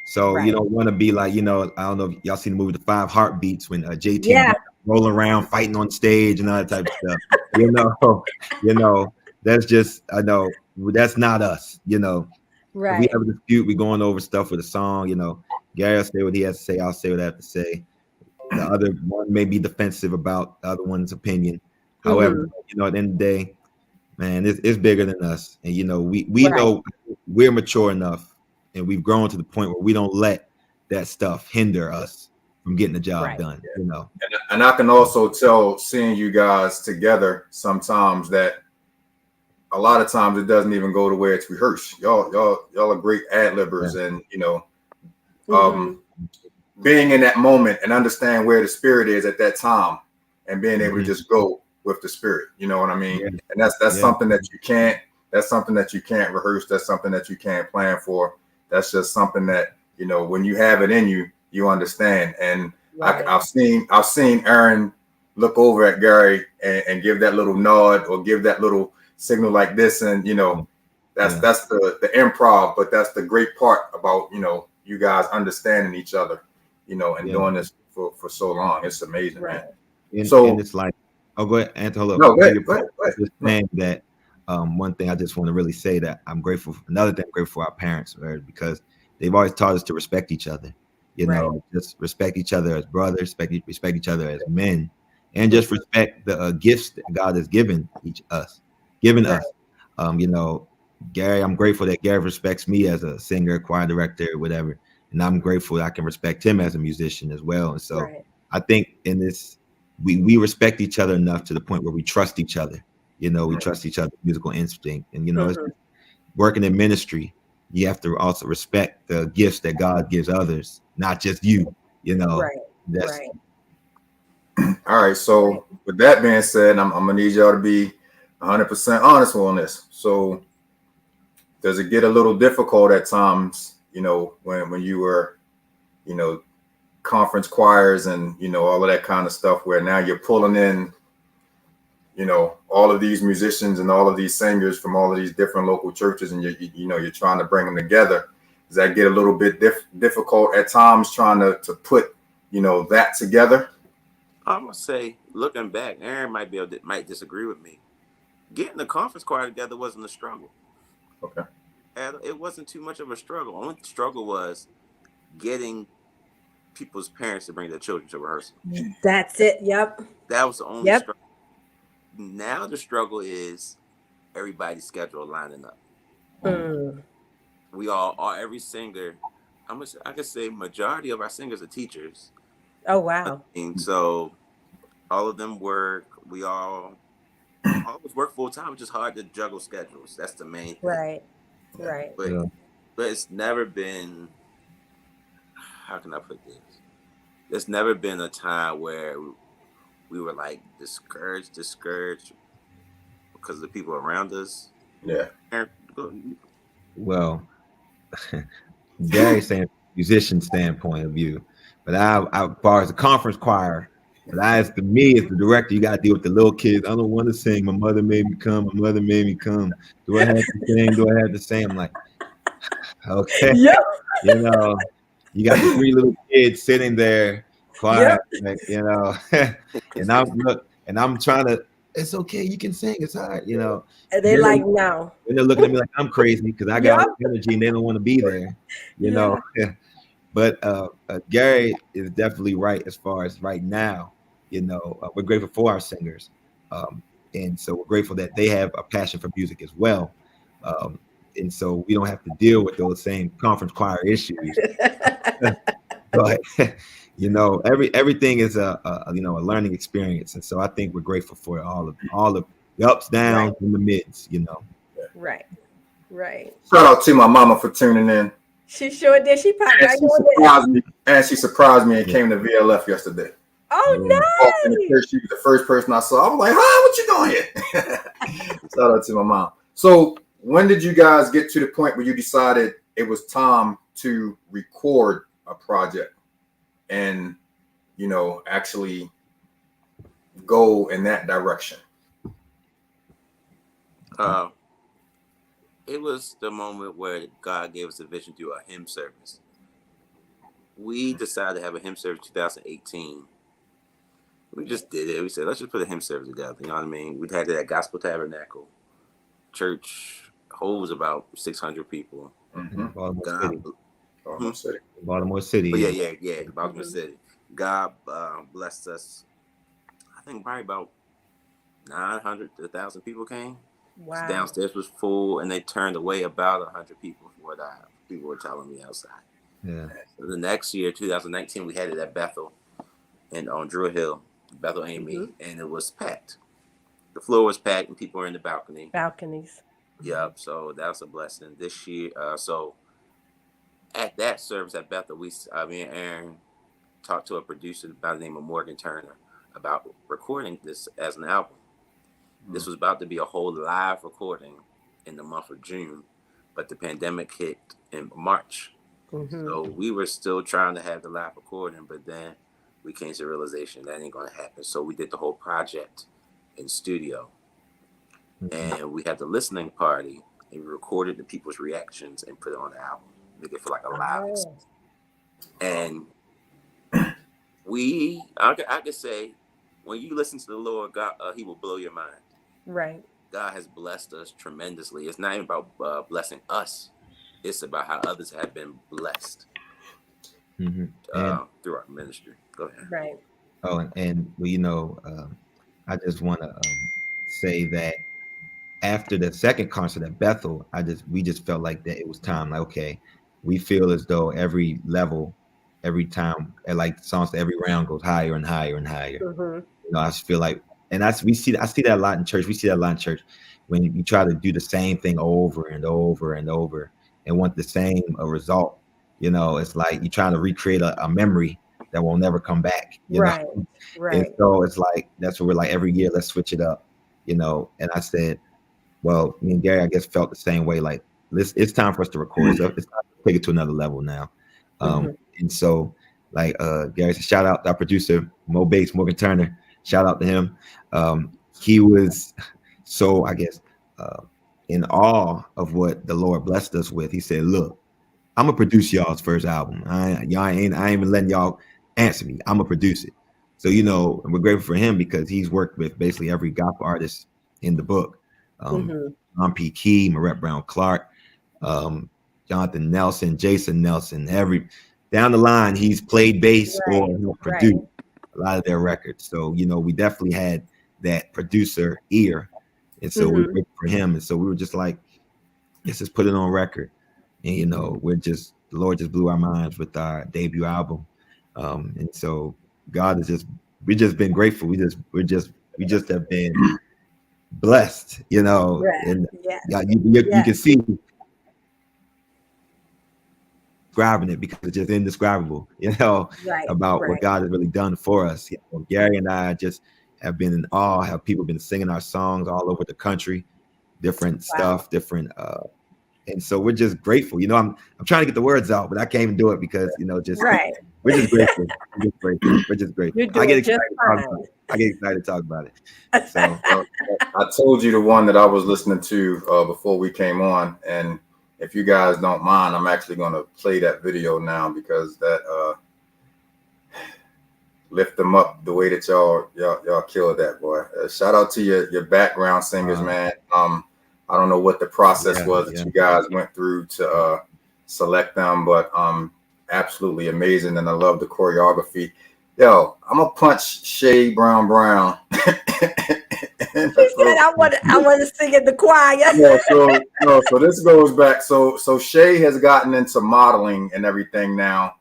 [SPEAKER 3] So you
[SPEAKER 1] Right.
[SPEAKER 3] don't want to be like, I don't know if y'all seen the movie The Five Heartbeats when JT
[SPEAKER 1] Yeah.
[SPEAKER 3] rolling around fighting on stage and all that type of stuff. You know, that's just, I know that's not us. If we
[SPEAKER 1] Right.
[SPEAKER 3] have a dispute, we going over stuff with a song. Gary will say what he has to say. I'll say what I have to say. The other one may be defensive about the other one's opinion. However,
[SPEAKER 1] Mhm.
[SPEAKER 3] at the end of the day, man, it's bigger than us. And we
[SPEAKER 1] Right.
[SPEAKER 3] know we're mature enough, and we've grown to the point where we don't let that stuff hinder us from getting the job
[SPEAKER 1] Right.
[SPEAKER 3] done.
[SPEAKER 2] And I can also tell, seeing you guys together sometimes, that a lot of times it doesn't even go to where it's rehearsed. Y'all are great ad-libbers, and
[SPEAKER 1] Mhm.
[SPEAKER 2] being in that moment and understand where the spirit is at that time, and being able to
[SPEAKER 3] Mhm.
[SPEAKER 2] just go with the spirit. You know what I mean?
[SPEAKER 3] Yeah.
[SPEAKER 2] And that's
[SPEAKER 3] Yeah.
[SPEAKER 2] something that you can't. That's something that you can't rehearse. That's something that you can't plan for. That's just something that when you have it in you, you understand. And
[SPEAKER 1] Right.
[SPEAKER 2] I've seen Aaron look over at Gary and give that little nod or give that little signal like this, and that's the improv. But that's the great part about you guys understanding each other, and
[SPEAKER 3] Yeah.
[SPEAKER 2] doing this for so long. It's amazing,
[SPEAKER 1] Right.
[SPEAKER 2] man.
[SPEAKER 3] And
[SPEAKER 2] So
[SPEAKER 3] it's like, oh, go ahead, Anton, hold
[SPEAKER 2] no,
[SPEAKER 3] up.
[SPEAKER 2] go
[SPEAKER 3] To
[SPEAKER 2] ahead,
[SPEAKER 3] your
[SPEAKER 2] go
[SPEAKER 3] point,
[SPEAKER 2] ahead, go ahead.
[SPEAKER 3] just saying that one thing I just want to really say that I'm grateful for, another thing I'm grateful for our parents, right? Because they've always taught us to respect each other,
[SPEAKER 1] Right.
[SPEAKER 3] just respect each other as brothers, respect each other as men, and just respect the gifts that God has given given
[SPEAKER 1] Right.
[SPEAKER 3] us. Gary, I'm grateful that Gary respects me as a singer, choir director, whatever. And I'm grateful that I can respect him as a musician as well. And so
[SPEAKER 1] Right.
[SPEAKER 3] I think in this, we respect each other enough to the point where we trust each other. We trust each other's musical instinct. And it's
[SPEAKER 1] Mhm.
[SPEAKER 3] working in ministry, you have to also respect the gifts that God gives others, not just you.
[SPEAKER 1] Right.
[SPEAKER 3] That's
[SPEAKER 1] Right.
[SPEAKER 2] All right.
[SPEAKER 1] Right.
[SPEAKER 2] So with that being said, I'm gonna need y'all to be 100% honest on this. So does it get a little difficult at times? When you were, you know, conference choirs and all of that kind of stuff, where now you're pulling in all of these musicians and all of these singers from all of these different local churches, and you're trying to bring them together. Does that get a little bit difficult at times, trying to put that together?
[SPEAKER 4] I'm gonna say, looking back, Aaron might disagree with me. Getting the conference choir together wasn't a struggle.
[SPEAKER 2] Okay.
[SPEAKER 4] And it wasn't too much of a struggle. Only struggle was getting people's parents to bring their children to rehearsal.
[SPEAKER 1] That's it. Yep.
[SPEAKER 4] That was the only
[SPEAKER 1] Yep.
[SPEAKER 4] struggle. Now the struggle is everybody's schedule lining up.
[SPEAKER 1] Mm.
[SPEAKER 4] We every singer. I could say majority of our singers are teachers.
[SPEAKER 1] Oh wow.
[SPEAKER 4] And so all of them work. We all always work full time, which is hard to juggle schedules. That's the main thing.
[SPEAKER 1] Right. Right.
[SPEAKER 4] But it's never been, how can I put this? There's never been a time where we were like discouraged because of the people around us.
[SPEAKER 2] Yeah.
[SPEAKER 3] well, Gary's saying musician standpoint of view, but I as far as the conference choir, But as to me, as the director, you got to deal with the little kids. I don't want to sing. My mother made me come. My mother made me come. Do I have to sing? Do I have to sing? I'm like, okay,
[SPEAKER 1] Yep.
[SPEAKER 3] you know, you got the three little kids sitting there quiet,
[SPEAKER 1] Yep.
[SPEAKER 3] like, and I'm trying to. It's okay. You can sing. It's all right.
[SPEAKER 1] And they like, no.
[SPEAKER 3] And they're looking at me like I'm crazy because I got all
[SPEAKER 1] Yep.
[SPEAKER 3] the energy and they don't want to be there.
[SPEAKER 1] Yeah.
[SPEAKER 3] But Gary is definitely right as far as right now. We're grateful for our singers, and so we're grateful that they have a passion for music as well. And so we don't have to deal with those same conference choir issues. But everything is a learning experience, and so I think we're grateful for all of the ups, downs, and the mids.
[SPEAKER 1] Right.
[SPEAKER 2] Shout out to my mama for tuning in.
[SPEAKER 1] She sure did. She popped right
[SPEAKER 2] on there. She surprised me and came to VLF yesterday.
[SPEAKER 1] Oh, nice.
[SPEAKER 2] She was the first person I saw. I was like, "Hi, what you doing here?" Shout out to my mom. So, when did you guys get to the point where you decided it was time to record a project and, actually go in that direction?
[SPEAKER 4] It was the moment where God gave us a vision through a hymn service. We decided to have a hymn service in 2018. We just did it. We said, let's just put a hymn service together. You know what I mean? We had it at Gospel Tabernacle. Church holds about 600 people.
[SPEAKER 2] Mm-hmm.
[SPEAKER 3] Baltimore City.
[SPEAKER 4] Oh, yeah. Baltimore City. God blessed us. I think probably about 900 to 1,000 people came.
[SPEAKER 1] Wow.
[SPEAKER 4] Downstairs was full, and they turned away about 100 people from what people were telling me outside.
[SPEAKER 3] Yeah.
[SPEAKER 4] So the next year, 2019, we had it at Bethel and on Drew Hill, Bethel Amy, and it was packed. The floor was packed, and people were in the
[SPEAKER 1] balconies.
[SPEAKER 4] Yep. So that was a blessing. This year, so at that service at Bethel, me and Aaron talked to a producer by the name of Morgan Turner about recording this as an album. This was about to be a whole live recording in the month of June, but the pandemic hit in March. So we were still trying to have the live recording, but then we came to the realization that ain't going to happen. So we did the whole project in studio, and we had the listening party, and we recorded the people's reactions and put it on the album, make it feel like a live experience. And I could say, when you listen to the Lord, God, He will blow your mind.
[SPEAKER 1] Right.
[SPEAKER 4] God has blessed us tremendously. It's not even about blessing us. It's about how others have been blessed through our ministry. Go ahead.
[SPEAKER 1] Right.
[SPEAKER 3] Oh, and I just want to say that after the second concert at Bethel, we just felt like that it was time. Like, okay, we feel as though every level, every time, like songs, every round goes higher and higher and higher. I just feel like, and I see that a lot in church. We see that a lot in church when you try to do the same thing over and over and over and want the same result. It's like you're trying to recreate a memory that will never come back.
[SPEAKER 1] Right.
[SPEAKER 3] And so it's like, that's what we're like, every year, let's switch it up, and I said, well, me and Gary, I guess, felt the same way. Like, it's time for us to record. So it's time to take it to another level now. And so, like, Gary said, shout out to our producer, Mo Bates, Morgan Turner. Shout out to him. He was so, I guess, in awe of what the Lord blessed us with. He said, look, I'm gonna produce y'all's first album. I ain't even letting y'all answer me. I'm gonna produce it. So, and we're grateful for him because he's worked with basically every gospel artist in the book. John P. Key, Marette Brown Clark, Jonathan Nelson, Jason Nelson, down the line, he's played bass or produced a lot of their records. So, we definitely had that producer ear. And so we waited for him. And so we were just like, let's just put it on record. And, the Lord just blew our minds with our debut album. And so God is we've just been grateful. We just have been blessed, and you can see describing it because it's just indescribable, about what God has really done for us. Gary and I just have been in awe. Have people been singing our songs all over the country, different stuff, different And so we're just grateful. You know, I'm trying to get the words out, but I can't even do it because, you know, just
[SPEAKER 1] Right.
[SPEAKER 3] we're just grateful. We're just grateful. We're just grateful.
[SPEAKER 1] You're doing just fine.
[SPEAKER 3] I get excited to talk about it. So
[SPEAKER 2] I told you the one that I was listening to before we came on, and if you guys don't mind, I'm actually going to play that video now because that lift them up the way that y'all killed that, boy. Shout out to your background singers, man. I don't know what the process was that you guys went through to select them, but absolutely amazing, and I love the choreography. Yo, I'm gonna punch Shay Brown.
[SPEAKER 1] He said, "I want to sing in the choir."
[SPEAKER 2] So this goes back. So Shay has gotten into modeling and everything now,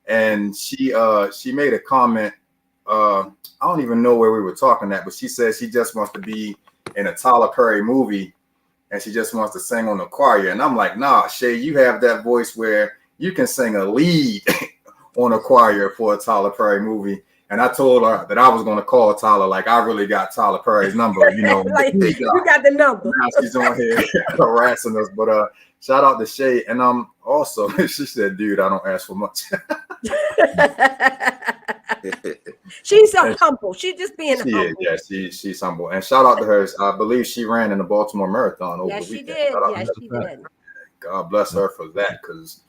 [SPEAKER 2] and she made a comment. I don't even know where we were talking at, but she said she just wants to be in a Tyler Perry movie, and she just wants to sing on the choir. And I'm like, nah, Shay, you have that voice where you can sing a lead on a choir for a Tyler Perry movie. And I told her that I was going to call Tyler, like I really got Tyler Perry's number, you know.
[SPEAKER 1] Like, you got the number.
[SPEAKER 2] Now she's on here harassing us, but shout out to Shay. And also she said, dude, I don't ask for much.
[SPEAKER 1] She's so humble. She's just being humble.
[SPEAKER 2] Yeah, she's humble. And shout out to her. I believe she ran in the Baltimore Marathon over the weekend.
[SPEAKER 1] Yes, she did.
[SPEAKER 2] God bless her for that, because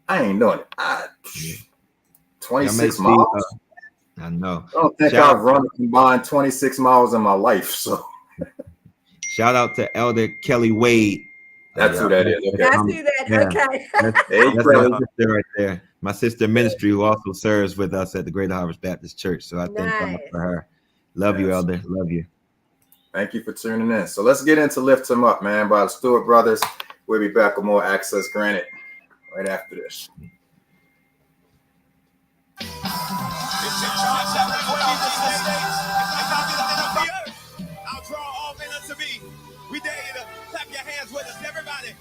[SPEAKER 2] I ain't doing it. 26 miles.
[SPEAKER 3] I know.
[SPEAKER 2] I don't think I've run a combined 26 miles in my life. So
[SPEAKER 3] shout out to Elder Kelly Wade.
[SPEAKER 2] That's who that is. Okay.
[SPEAKER 1] That's who that. Okay.
[SPEAKER 3] That's my sister right there. My sister ministry, who also serves with us at the Greater Harvest Baptist Church. So I thank God for her. Love you, Elder. Love you.
[SPEAKER 2] Thank you for tuning in. So let's get into Lift Him Up, man, by the Stewart Brothers. We'll be back with more Access Granted right after this.
[SPEAKER 5] I'll draw all men unto me. We dare you to clap your hands with us, everybody.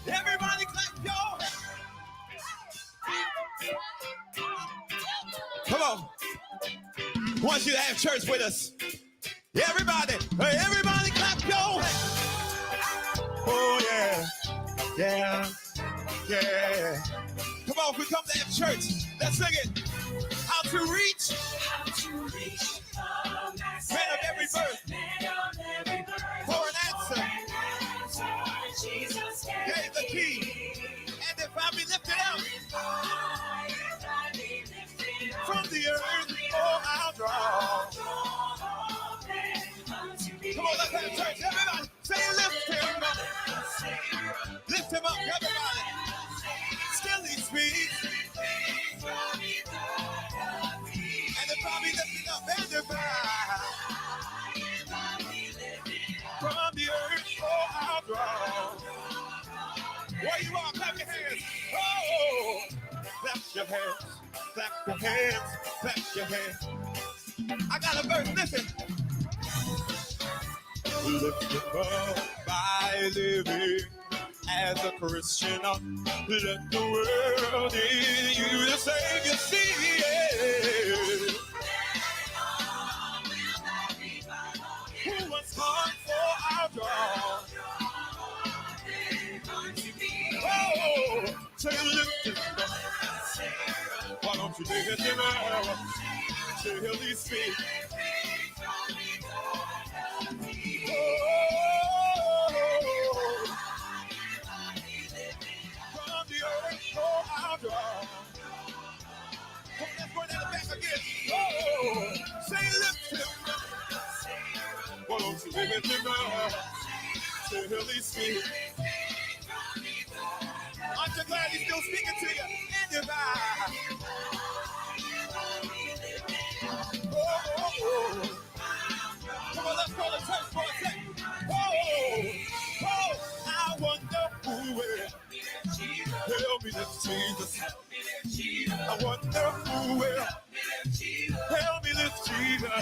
[SPEAKER 5] Everybody clap your hands. Come on. I want you to have church with us. Everybody clap your hands. Oh, yeah. Come on, we come to have church. Let's sing it. How to reach man of every birth for an answer. Jesus gave the key. And if I be lifted up from the earth, oh, I'll draw. Come on, let's have church. Everybody, say lift him up. Lift him up, everybody. Still he speaks. And if I be lifted up, and if I from the earth, oh, I'll draw. Where you are, clap your hands. Oh, clap your hands, clap your hands, clap your hands. I got a verse, listen. Lift him up by living as a Christian. Let the world in you the Savior see. Who was born for our draw? Oh, say lift him up. Why don't you lift him up? Till he speaks. From the earth, oh, I'll draw. Let's run that back again. Oh, say lift him up. Why don't you lift him up? Till he speaks. Aren't you glad he's still speaking to you? In your mind. Come on, let's call the church for a second. I wonder who will help me lift Jesus. I wonder who will help me lift Jesus.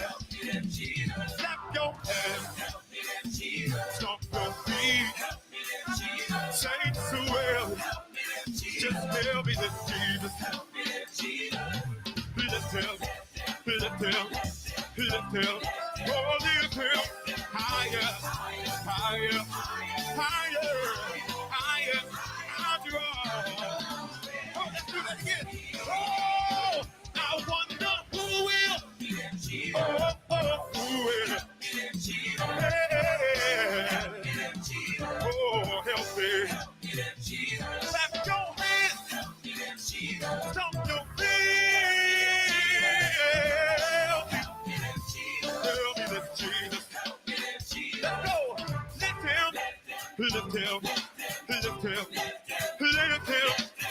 [SPEAKER 5] Clap your hands, stomp your feet. Saints who will just help me lift Jesus. Lift him, lift him, lift him. Oh, lift him higher, higher, higher, higher. again. Oh, I wonder who will. Who will? Hey. Oh, help me. Clap your hands. Stomp your feet. Help me, lift Jesus. Let's go. Lift him. Lift him. Lift him. Lift him.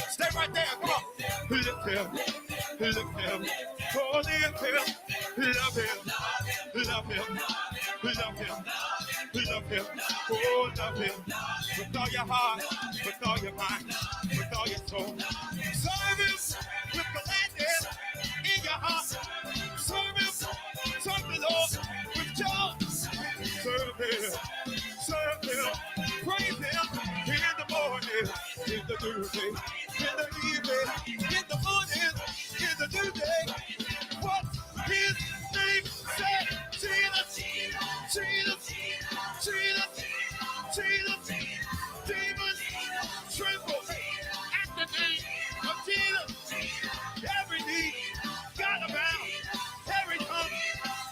[SPEAKER 5] Stay right there. Come on. Lift him. Lift him. Oh, lift him. Love him. Love him. Love him. Love him. Oh, love him. With all your heart, with all your mind, with all your soul. Serve him with gladness in your heart. Serve him. Serve the Lord with joy. Serve him. Serve him. Praise him in the morning, in the noonday, in the evening, in the morning, in the noonday. What's his name? Say Jesus, Jesus, Jesus, Jesus. Demons tremble at the name of Jesus. Every knee gotta bow, every tongue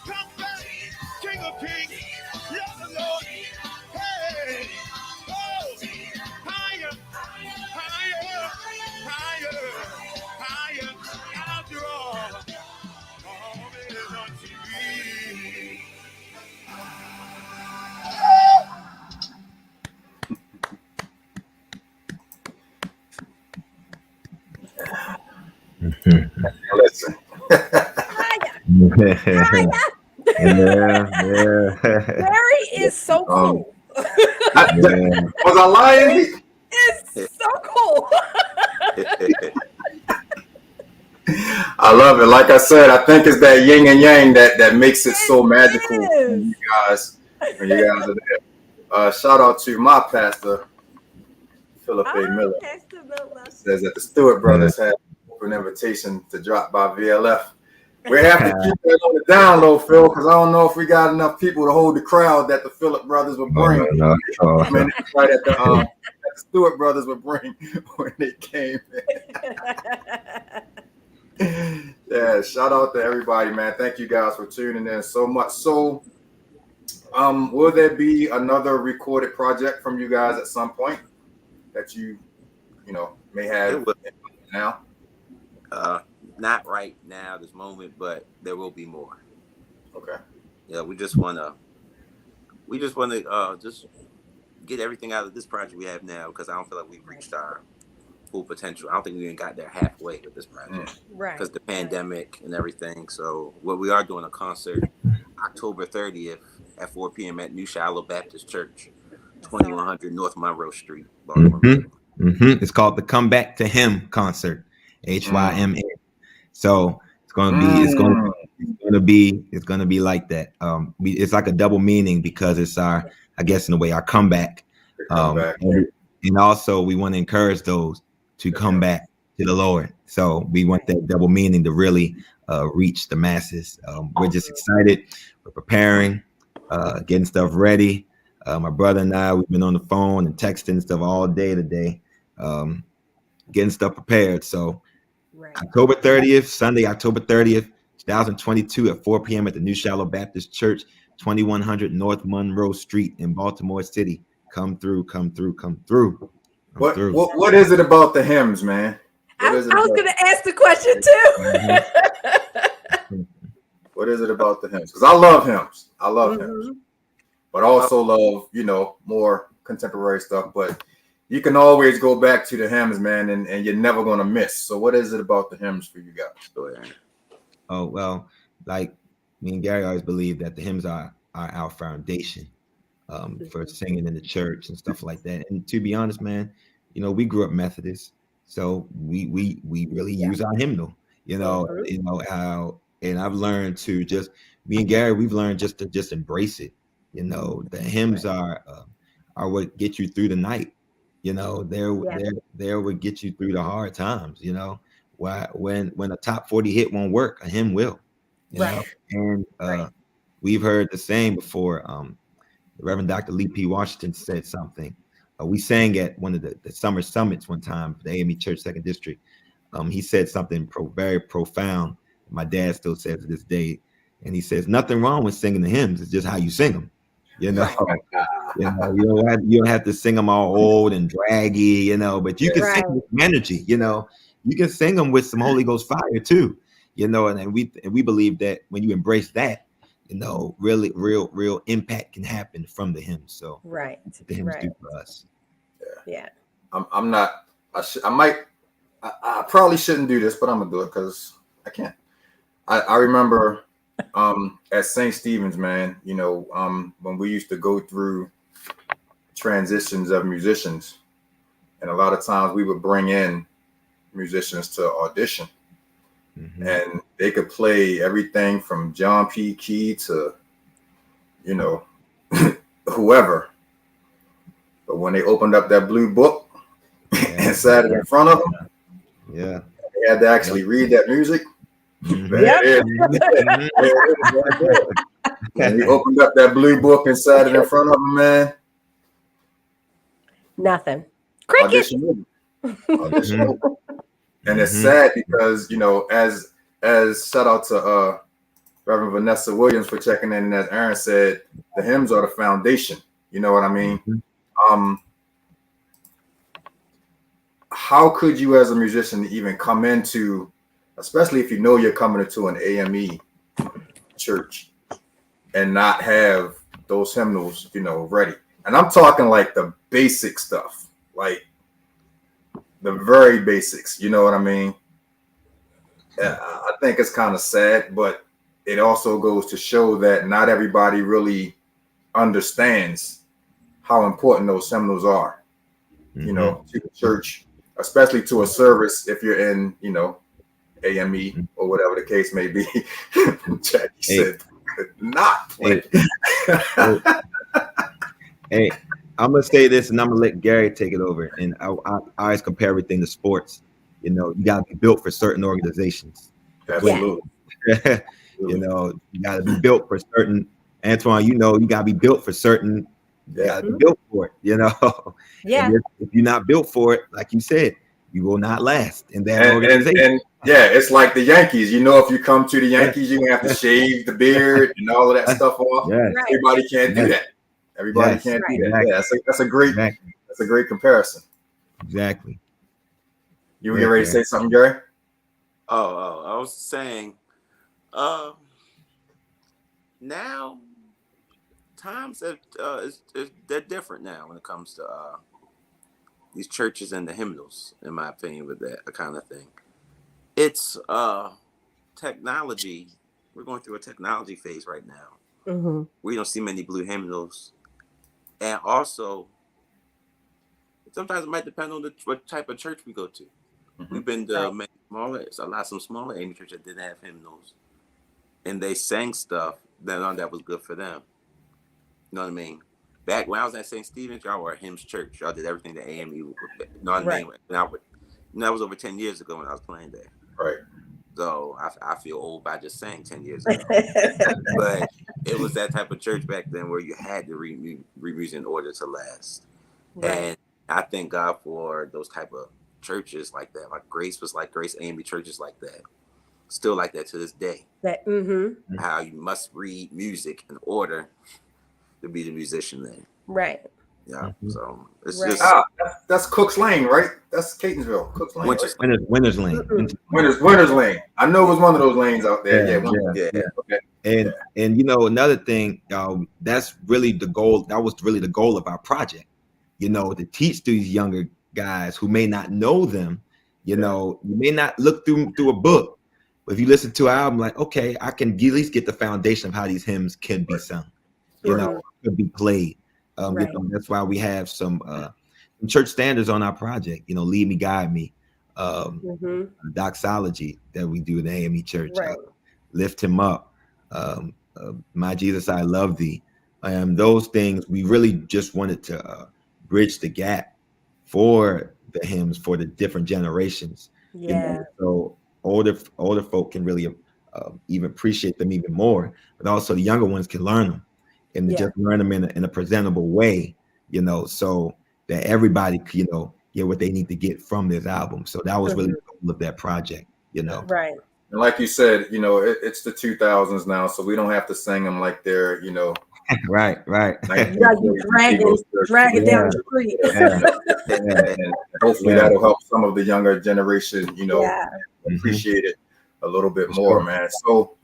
[SPEAKER 5] confess. King of kings, Lord of lords. Hey, oh, higher, higher, higher, higher. After all is unto thee.
[SPEAKER 2] Listen.
[SPEAKER 1] Barry is so cool.
[SPEAKER 2] Was I lying?
[SPEAKER 1] It's so cool.
[SPEAKER 2] I love it. Like I said, I think it's that yin and yang that makes it so magical when you guys are there. Shout out to my pastor, Philip A. Miller. Says that the Stewart Brothers had an invitation to drop by VLF. We have to keep that on the down low, Phil, because I don't know if we got enough people to hold the crowd that the Philip Brothers would bring. Right at the Stewart Brothers would bring when they came. Yeah, shout out to everybody, man. Thank you guys for tuning in so much. So, will there be another recorded project from you guys at some point that you may have now?
[SPEAKER 4] Not right now, this moment, but there will be more.
[SPEAKER 2] Okay.
[SPEAKER 4] Yeah, we just want to just get everything out of this project we have now, because I don't feel like we've reached our full potential. I don't think we even got there halfway with this project,
[SPEAKER 1] right?
[SPEAKER 4] Because the pandemic and everything. So, what we are doing a concert October 30th at 4 p.m. at New Shiloh Baptist Church, 2100 North Monroe Street, Baltimore.
[SPEAKER 3] It's called the Come Back to Him concert, HYMN. So it's gonna be like that. It's like a double meaning, because it's our, I guess in a way, our comeback. And also we want to encourage those to come back to the Lord. So we want that double meaning to really reach the masses. We're just excited. We're preparing, getting stuff ready. My brother and I, we've been on the phone and texting stuff all day today, getting stuff prepared. So October 30th, Sunday, October 30th, 2022 at 4 p.m. at the New Shiloh Baptist Church, 2100 North Monroe Street in Baltimore City. Come through.
[SPEAKER 2] What is it about the hymns, man?
[SPEAKER 1] I was going to ask the question too.
[SPEAKER 2] What is it about the hymns? Because I love hymns. Hymns. But I also love, more contemporary stuff. But you can always go back to the hymns, man, and you're never going to miss. So what is it about the hymns for you guys?
[SPEAKER 3] Oh, well, like me and Gary always believe that the hymns are our foundation for singing in the church and stuff like that. And to be honest, man, we grew up Methodist, so we really use our hymnal, how, and I've learned to just, me and Gary, we've learned just to embrace it. The hymns are what get you through the night. There would get you through the hard times. When a top 40 hit won't work, a hymn will. And we've heard the saying before. The Reverend Dr. Lee P. Washington said something. We sang at one of the summer summits one time for the AME Church Second District. he said something very profound. My dad still says to this day, and he says nothing wrong with singing the hymns. It's just how you sing them. You know, you don't have to sing them all old and draggy. You know, but you can sing with some energy. You know, you can sing them with some Holy Ghost fire too. You know, and we believe that when you embrace that, you know, really real impact can happen from the hymns. So the hymns do for us.
[SPEAKER 1] Yeah.
[SPEAKER 2] I'm not. I probably shouldn't do this, but I'm gonna do it because I can't. I remember at St. Stephen's, man, you know, when we used to go through transitions of musicians, and a lot of times we would bring in musicians to audition, and they could play everything from John P. Key to, you know, whoever. But when they opened up that blue book and sat it in front of them, they had to actually read that music. When he opened up that blue book and sat it in front of him, man.
[SPEAKER 1] Nothing. Cricket.
[SPEAKER 2] Audition over. And it's sad because, you know, as shout out to Reverend Vanessa Williams for checking in, and as Aaron said, the hymns are the foundation. You know what I mean? How could you as a musician even come into, especially if you know you're coming into an AME church, and not have those hymnals, you know, ready? And I'm talking like the basic stuff, like the very basics, you know what I mean? I think it's kind of sad, but it also goes to show that not everybody really understands how important those hymnals are, you know, to the church, especially to a service if you're in, you know, AME or whatever the case may be. Jackie said, not play.
[SPEAKER 3] Hey, I'm gonna say this, and I'm gonna let Gary take it over. And I always compare everything to sports. You know, you gotta be built for certain organizations.
[SPEAKER 2] Absolutely.
[SPEAKER 3] You know, you gotta be built for certain. Antoine, you know, you gotta be built for certain. You gotta be built for it. You know.
[SPEAKER 1] Yeah.
[SPEAKER 3] If you're not built for it, like you said, you will not last in that organization.
[SPEAKER 2] And yeah, it's like the Yankees. You know, if you come to the Yankees, you have to shave the beard and all of that stuff off.
[SPEAKER 3] Yes.
[SPEAKER 2] Everybody can't do that. Everybody can't do that. Yeah, that's a great comparison.
[SPEAKER 3] Exactly.
[SPEAKER 2] You were getting ready to say something, Gary?
[SPEAKER 4] Oh, I was saying, now times they're different now when it comes to these churches and the hymnals, in my opinion, with that kind of thing. It's technology. We're going through a technology phase right now. We don't see many blue hymnals. And also, sometimes it might depend on what type of church we go to. We've been to many some smaller AME churches that didn't have hymnals, and they sang stuff that was good for them. You know what I mean? Back when I was at St. Stephen's, y'all were a hymns church. Y'all did everything the AME. You know what I mean? That was over 10 years ago when I was playing there.
[SPEAKER 2] Right.
[SPEAKER 4] So I feel old by just saying 10 years ago. But it was that type of church back then where you had to read music in order to last. Right. And I thank God for those type of churches like that. Like Grace AME churches like that. Still like that to this day. How you must read music in order to be the musician there.
[SPEAKER 1] Right.
[SPEAKER 4] Yeah. So it's
[SPEAKER 1] just
[SPEAKER 2] that's Cook's Lane, right? That's Catonsville. Cook's Lane.
[SPEAKER 3] Winter's Lane.
[SPEAKER 2] Winter's Lane. I know it was one of those lanes out there. Yeah.
[SPEAKER 3] Okay. And you know, another thing, that's really the goal. That was really the goal of our project. You know, to teach these younger guys who may not know them. You know, you may not look through a book, but if you listen to our album, like, okay, I can at least get the foundation of how these hymns can be sung. You know, could be played. You know, that's why we have some church standards on our project. You know, Lead Me, Guide Me, doxology that we do in the AME church. Lift Him Up, My Jesus, I Love Thee. Those things, we really just wanted to bridge the gap for the hymns for the different generations. You know? So older folk can really even appreciate them even more, but also the younger ones can learn them. And to just learn them in a presentable way, you know, so that everybody, you know, get what they need to get from this album. So that was really the of that project, you know.
[SPEAKER 1] Right.
[SPEAKER 2] And like you said, you know, it's the 2000s now, so we don't have to sing them like they're, you know,
[SPEAKER 3] Right.
[SPEAKER 1] Yeah, you drag it down the street.
[SPEAKER 2] And hopefully that'll help some of the younger generation, you know, appreciate it a little bit more, man. So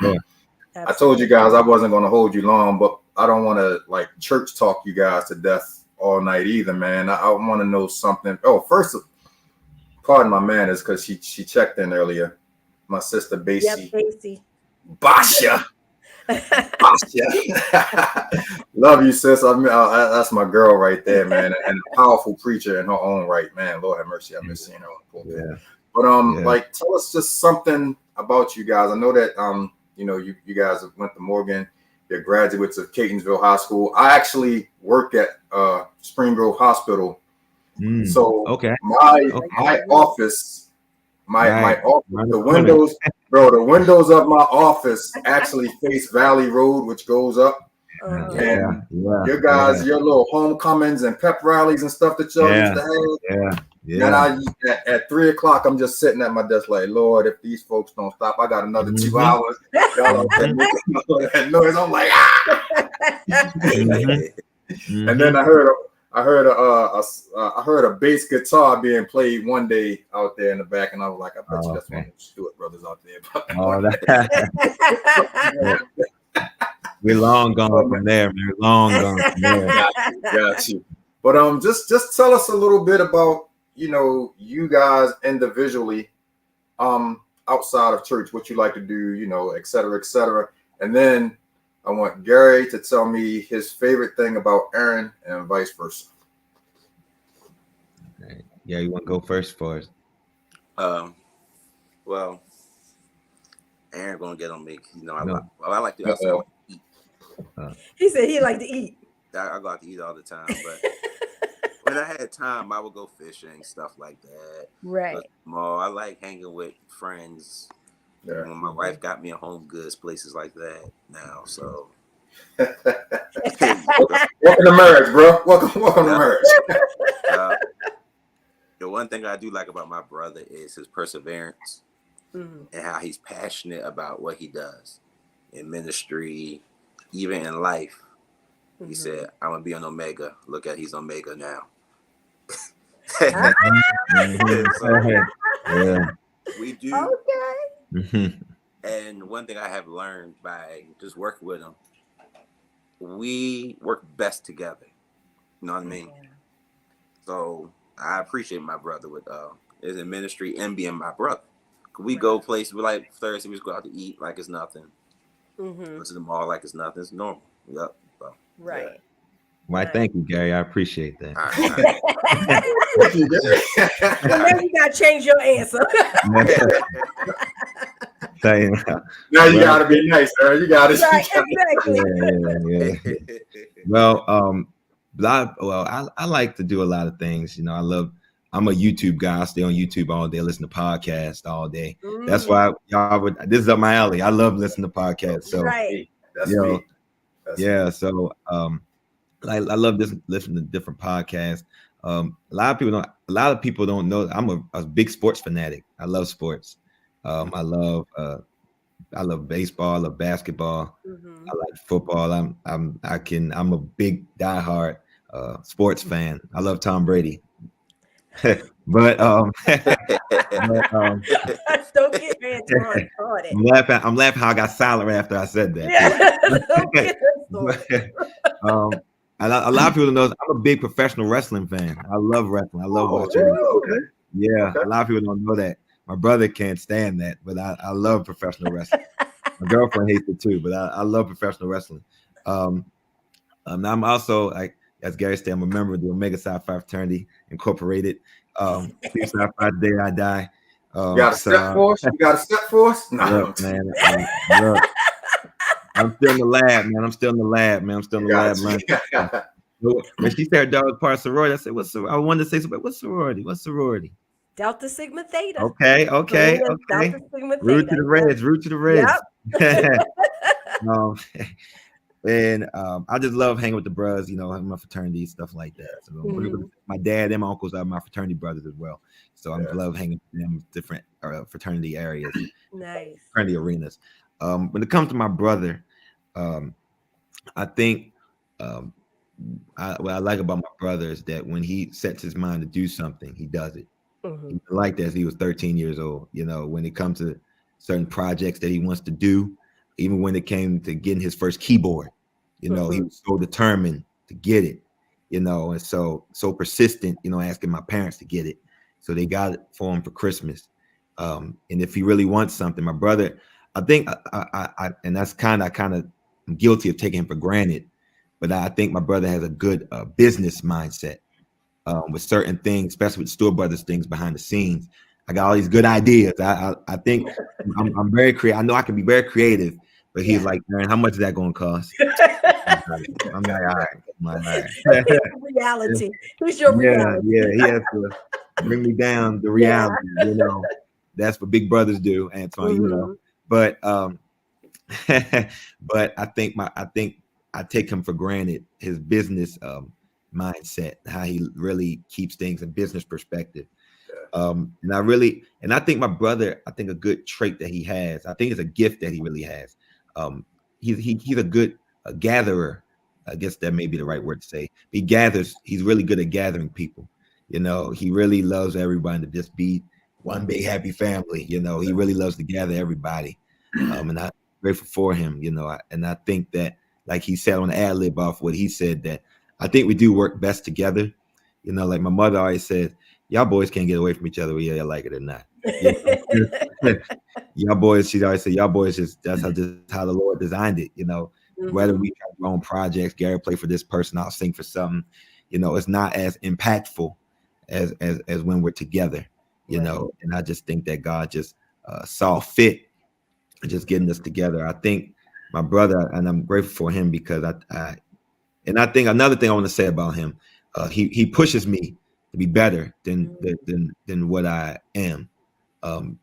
[SPEAKER 2] I told you guys I wasn't going to hold you long, but I don't want to like church talk you guys to death all night either, man. I want to know something. Oh, first, pardon my manners, because she checked in earlier. My sister Basie.
[SPEAKER 1] Basie.
[SPEAKER 2] Basha. Love you, sis. That's my girl right there, man, and a powerful preacher in her own right, man. Lord have mercy, I miss seeing her on the pulpit. But like, tell us just something about you guys. I know that you know, you guys went to Morgan. You're graduates of Catonsville High School. I actually work at Spring Grove Hospital. So my office. My office, the windows, bro. The windows of my office actually face Valley Road, which goes up. And your guys, your little homecomings and pep rallies and stuff that y'all used to have. And at 3 o'clock, I'm just sitting at my desk like, Lord, if these folks don't stop, I got another 2 hours. Y'all out there making that noise. I'm like, And then I heard a bass guitar being played one day out there in the back, and I was like, I bet you that's one of the Stewart Brothers out there.
[SPEAKER 3] We're long gone from there, man. Long gone from there.
[SPEAKER 2] Got you. But just tell us a little bit about, you know, you guys individually, outside of church, what you like to do, you know, et cetera, and then I want Gary to tell me his favorite thing about Aaron and vice versa.
[SPEAKER 3] Okay. Yeah, you want to go first for us?
[SPEAKER 4] Well, Aaron gonna get on me. You know, I like to also eat.
[SPEAKER 1] He said he like to eat.
[SPEAKER 4] I go out to eat all the time, but when I had time, I would go fishing, stuff like that.
[SPEAKER 1] Right.
[SPEAKER 4] I like hanging with friends.
[SPEAKER 2] Yeah.
[SPEAKER 4] When my wife got me a Home Goods, places like that now. So
[SPEAKER 2] welcome to marriage, bro. Welcome to marriage.
[SPEAKER 4] The one thing I do like about my brother is his perseverance and how he's passionate about what he does in ministry, even in life. He said, I'm gonna be an Omega. Look at he's Omega now. We do.
[SPEAKER 1] Okay.
[SPEAKER 4] And one thing I have learned by just working with him, we work best together. You know what I mean? So I appreciate my brother with his ministry and being my brother. We go places, we like Thursday, we just go out to eat like it's nothing. Go to the mall like it's nothing. It's normal. Yep. So,
[SPEAKER 1] right.
[SPEAKER 3] Why, thank you, Gary. I appreciate that.
[SPEAKER 1] So now you gotta change your answer.
[SPEAKER 2] Now you gotta be nice, Aaron. You gotta.
[SPEAKER 1] Right, exactly.
[SPEAKER 3] Well, I like to do a lot of things. You know, I'm a YouTube guy. I stay on YouTube all day, listen to podcasts all day. That's why this is up my alley. I love listening to podcasts. So
[SPEAKER 2] that's me.
[SPEAKER 3] So I love listening to different podcasts. A lot of people don't know I'm a big sports fanatic. I love sports. I love baseball, I love basketball. I like football. I'm a big diehard sports fan. I love Tom Brady. but
[SPEAKER 1] don't get me started.
[SPEAKER 3] I'm laughing how I got silent after I said that. A lot of people know I'm a big professional wrestling fan. I love wrestling. I love watching wrestling. A lot of people don't know that. My brother can't stand that, but I love professional wrestling. My girlfriend hates it too, but I love professional wrestling. I'm also, like as Gary said, I'm a member of the Omega Psi Phi Fraternity Incorporated. Psi Phi the day I die.
[SPEAKER 2] You got a step for us? You got a step for us? No,
[SPEAKER 3] look, man. Look, I'm still in the lab, man. I'm still in the lab learning. When she said dog was part of sorority, I said, I wanted to say something. What's sorority? What's sorority?
[SPEAKER 1] Delta Sigma Theta.
[SPEAKER 3] Okay.
[SPEAKER 1] Delta Sigma
[SPEAKER 3] Root
[SPEAKER 1] Theta.
[SPEAKER 3] to the Reds.
[SPEAKER 1] Yep.
[SPEAKER 3] And I just love hanging with the brothers, you know, having my fraternity, stuff like that. So my dad and my uncles are my fraternity brothers as well. So I love hanging with them, different fraternity areas,
[SPEAKER 1] Nice.
[SPEAKER 3] fraternity arenas. When it comes to my brother, I think what I like about my brother is that when he sets his mind to do something, he does it. He's like that as he was 13 years old. You know, when it comes to certain projects that he wants to do, even when it came to getting his first keyboard, you know, he was so determined to get it, you know, and so persistent, you know, asking my parents to get it. So they got it for him for Christmas. And if he really wants something, my brother, I think I and that's kind of I'm guilty of taking him for granted, but I think my brother has a good business mindset with certain things, especially with Stewart Brothers things behind the scenes. I got all these good ideas. I think I'm very creative. I know I can be very creative, but he's like, man, how much is that going to cost? I'm like, all right.
[SPEAKER 1] Reality. Who's your reality?
[SPEAKER 3] Yeah. He has to bring me down the reality. You know, that's what big brothers do, Antoine. You know, but but I think I take him for granted. His business mindset, how he really keeps things in business perspective. And I think my brother, I think a good trait that he has, I think it's a gift that he really has. He's a good gatherer. I guess that may be the right word to say. He gathers. He's really good at gathering people. You know, he really loves everybody to just be one big happy family. You know, he really loves to gather everybody. And I'm grateful for him. You know, and I think that, like he said on the ad lib off what he said, that I think we do work best together. You know, like my mother always said, y'all boys can't get away from each other whether you like it or not. You know? Y'all boys, she always said, y'all boys that's how the Lord designed it. You know, whether we have our own projects, Gary play for this person, I'll sing for something. You know, it's not as impactful as when we're together. You know, and I just think that God just saw fit just getting us together. I think my brother, and I'm grateful for him because I think another thing I want to say about him, he pushes me to be better than what I am.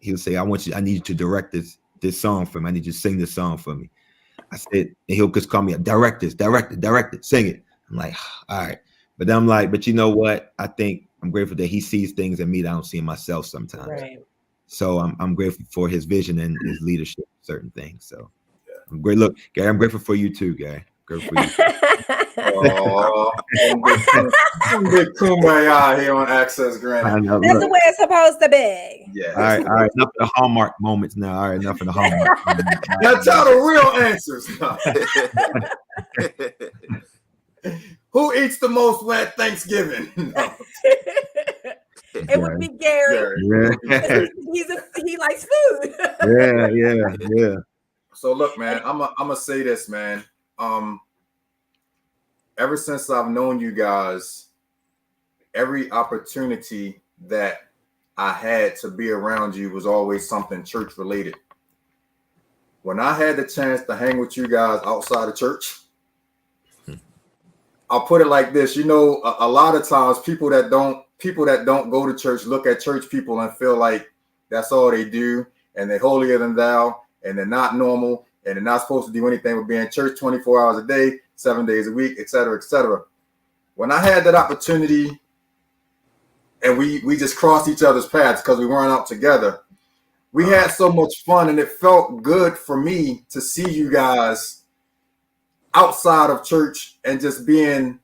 [SPEAKER 3] He'll say, I need you to direct this song for me. I need you to sing this song for me. I said, and he'll just call me, direct it, sing it. I'm like, all right. But then I'm like, but you know what? I think I'm grateful that he sees things in me that I don't see in myself sometimes. Right. So I'm grateful for his vision and his leadership, certain things. So I'm great. Look, Gary, I'm grateful for you too, Gary. Grateful for you.
[SPEAKER 2] Big kumbaya here on Access Granite.
[SPEAKER 1] That's the way it's supposed to be.
[SPEAKER 2] Yeah.
[SPEAKER 3] All right. Enough of the Hallmark moments now. All right, enough of the Hallmark.
[SPEAKER 2] Now tell the real answers. Who eats the most at Thanksgiving? No.
[SPEAKER 1] It would be Gary. Yeah. He likes food.
[SPEAKER 3] Yeah.
[SPEAKER 2] So look, man, I'm gonna say this, man. Ever since I've known you guys, every opportunity that I had to be around you was always something church related. When I had the chance to hang with you guys outside of church, I'll put it like this. You know, a lot of times people that don't go to church look at church people and feel like that's all they do, and they're holier than thou, and they're not normal, and they're not supposed to do anything but be in church 24 hours a day, 7 days a week, et cetera, et cetera. When I had that opportunity and we just crossed each other's paths because we weren't out together, we had so much fun, and it felt good for me to see you guys outside of church and just being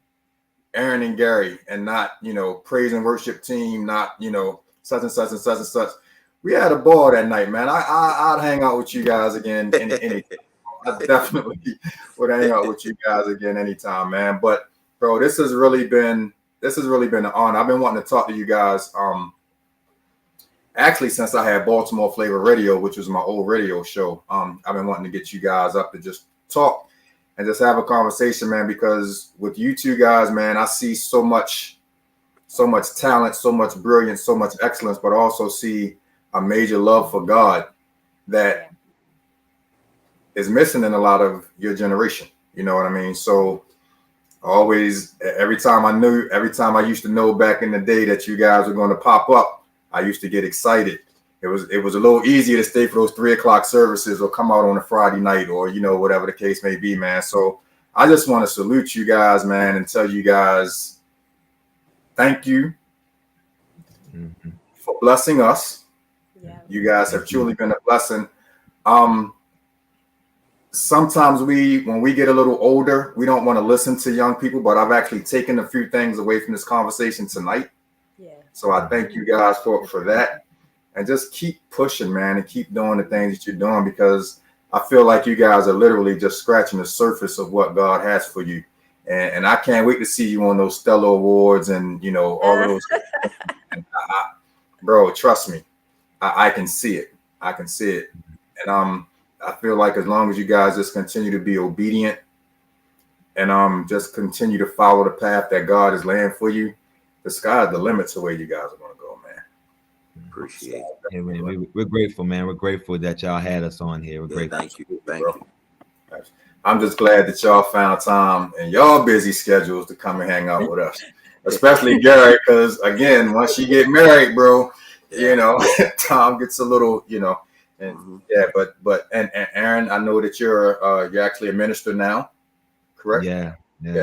[SPEAKER 2] Aaron and Gary and not, you know, praise and worship team, not, you know, such and such and such and such. We had a ball that night, man. I'd hang out with you guys again. I definitely would hang out with you guys again anytime, man. But bro, this has really been an honor. I've been wanting to talk to you guys. Actually, since I had Baltimore Flavor Radio, which was my old radio show, I've been wanting to get you guys up to just talk and just have a conversation, man, because with you two guys, man, I see so much talent, so much brilliance, so much excellence, but also see a major love for God that is missing in a lot of your generation. You know what I mean? So always, every time I used to know back in the day that you guys were going to pop up, I used to get excited. It was a little easier to stay for those 3 o'clock services or come out on a Friday night or, you know, whatever the case may be, man. So I just want to salute you guys, man, and tell you guys thank you for blessing us.
[SPEAKER 1] Yeah.
[SPEAKER 2] You guys have truly been a blessing. Sometimes when we get a little older, we don't want to listen to young people, but I've actually taken a few things away from this conversation tonight.
[SPEAKER 1] Yeah.
[SPEAKER 2] So I thank you guys for that. And just keep pushing, man, and keep doing the things that you're doing, because I feel like you guys are literally just scratching the surface of what God has for you. And I can't wait to see you on those Stellar Awards and, all of those. And bro, trust me, I can see it. I can see it. And I feel like as long as you guys just continue to be obedient and just continue to follow the path that God is laying for you, the sky's the limit to where you guys are going to go, man.
[SPEAKER 4] Appreciate it.
[SPEAKER 3] Yeah, man, we're grateful, man. We're grateful that y'all had us on here. We're grateful.
[SPEAKER 4] Thank you. Thank you.
[SPEAKER 2] I'm just glad that y'all found time in y'all busy schedules to come and hang out with us, especially Gary, because again, once you get married, bro, Tom gets a little, and but Aaron, I know that you're actually a minister now, correct?
[SPEAKER 3] Yeah.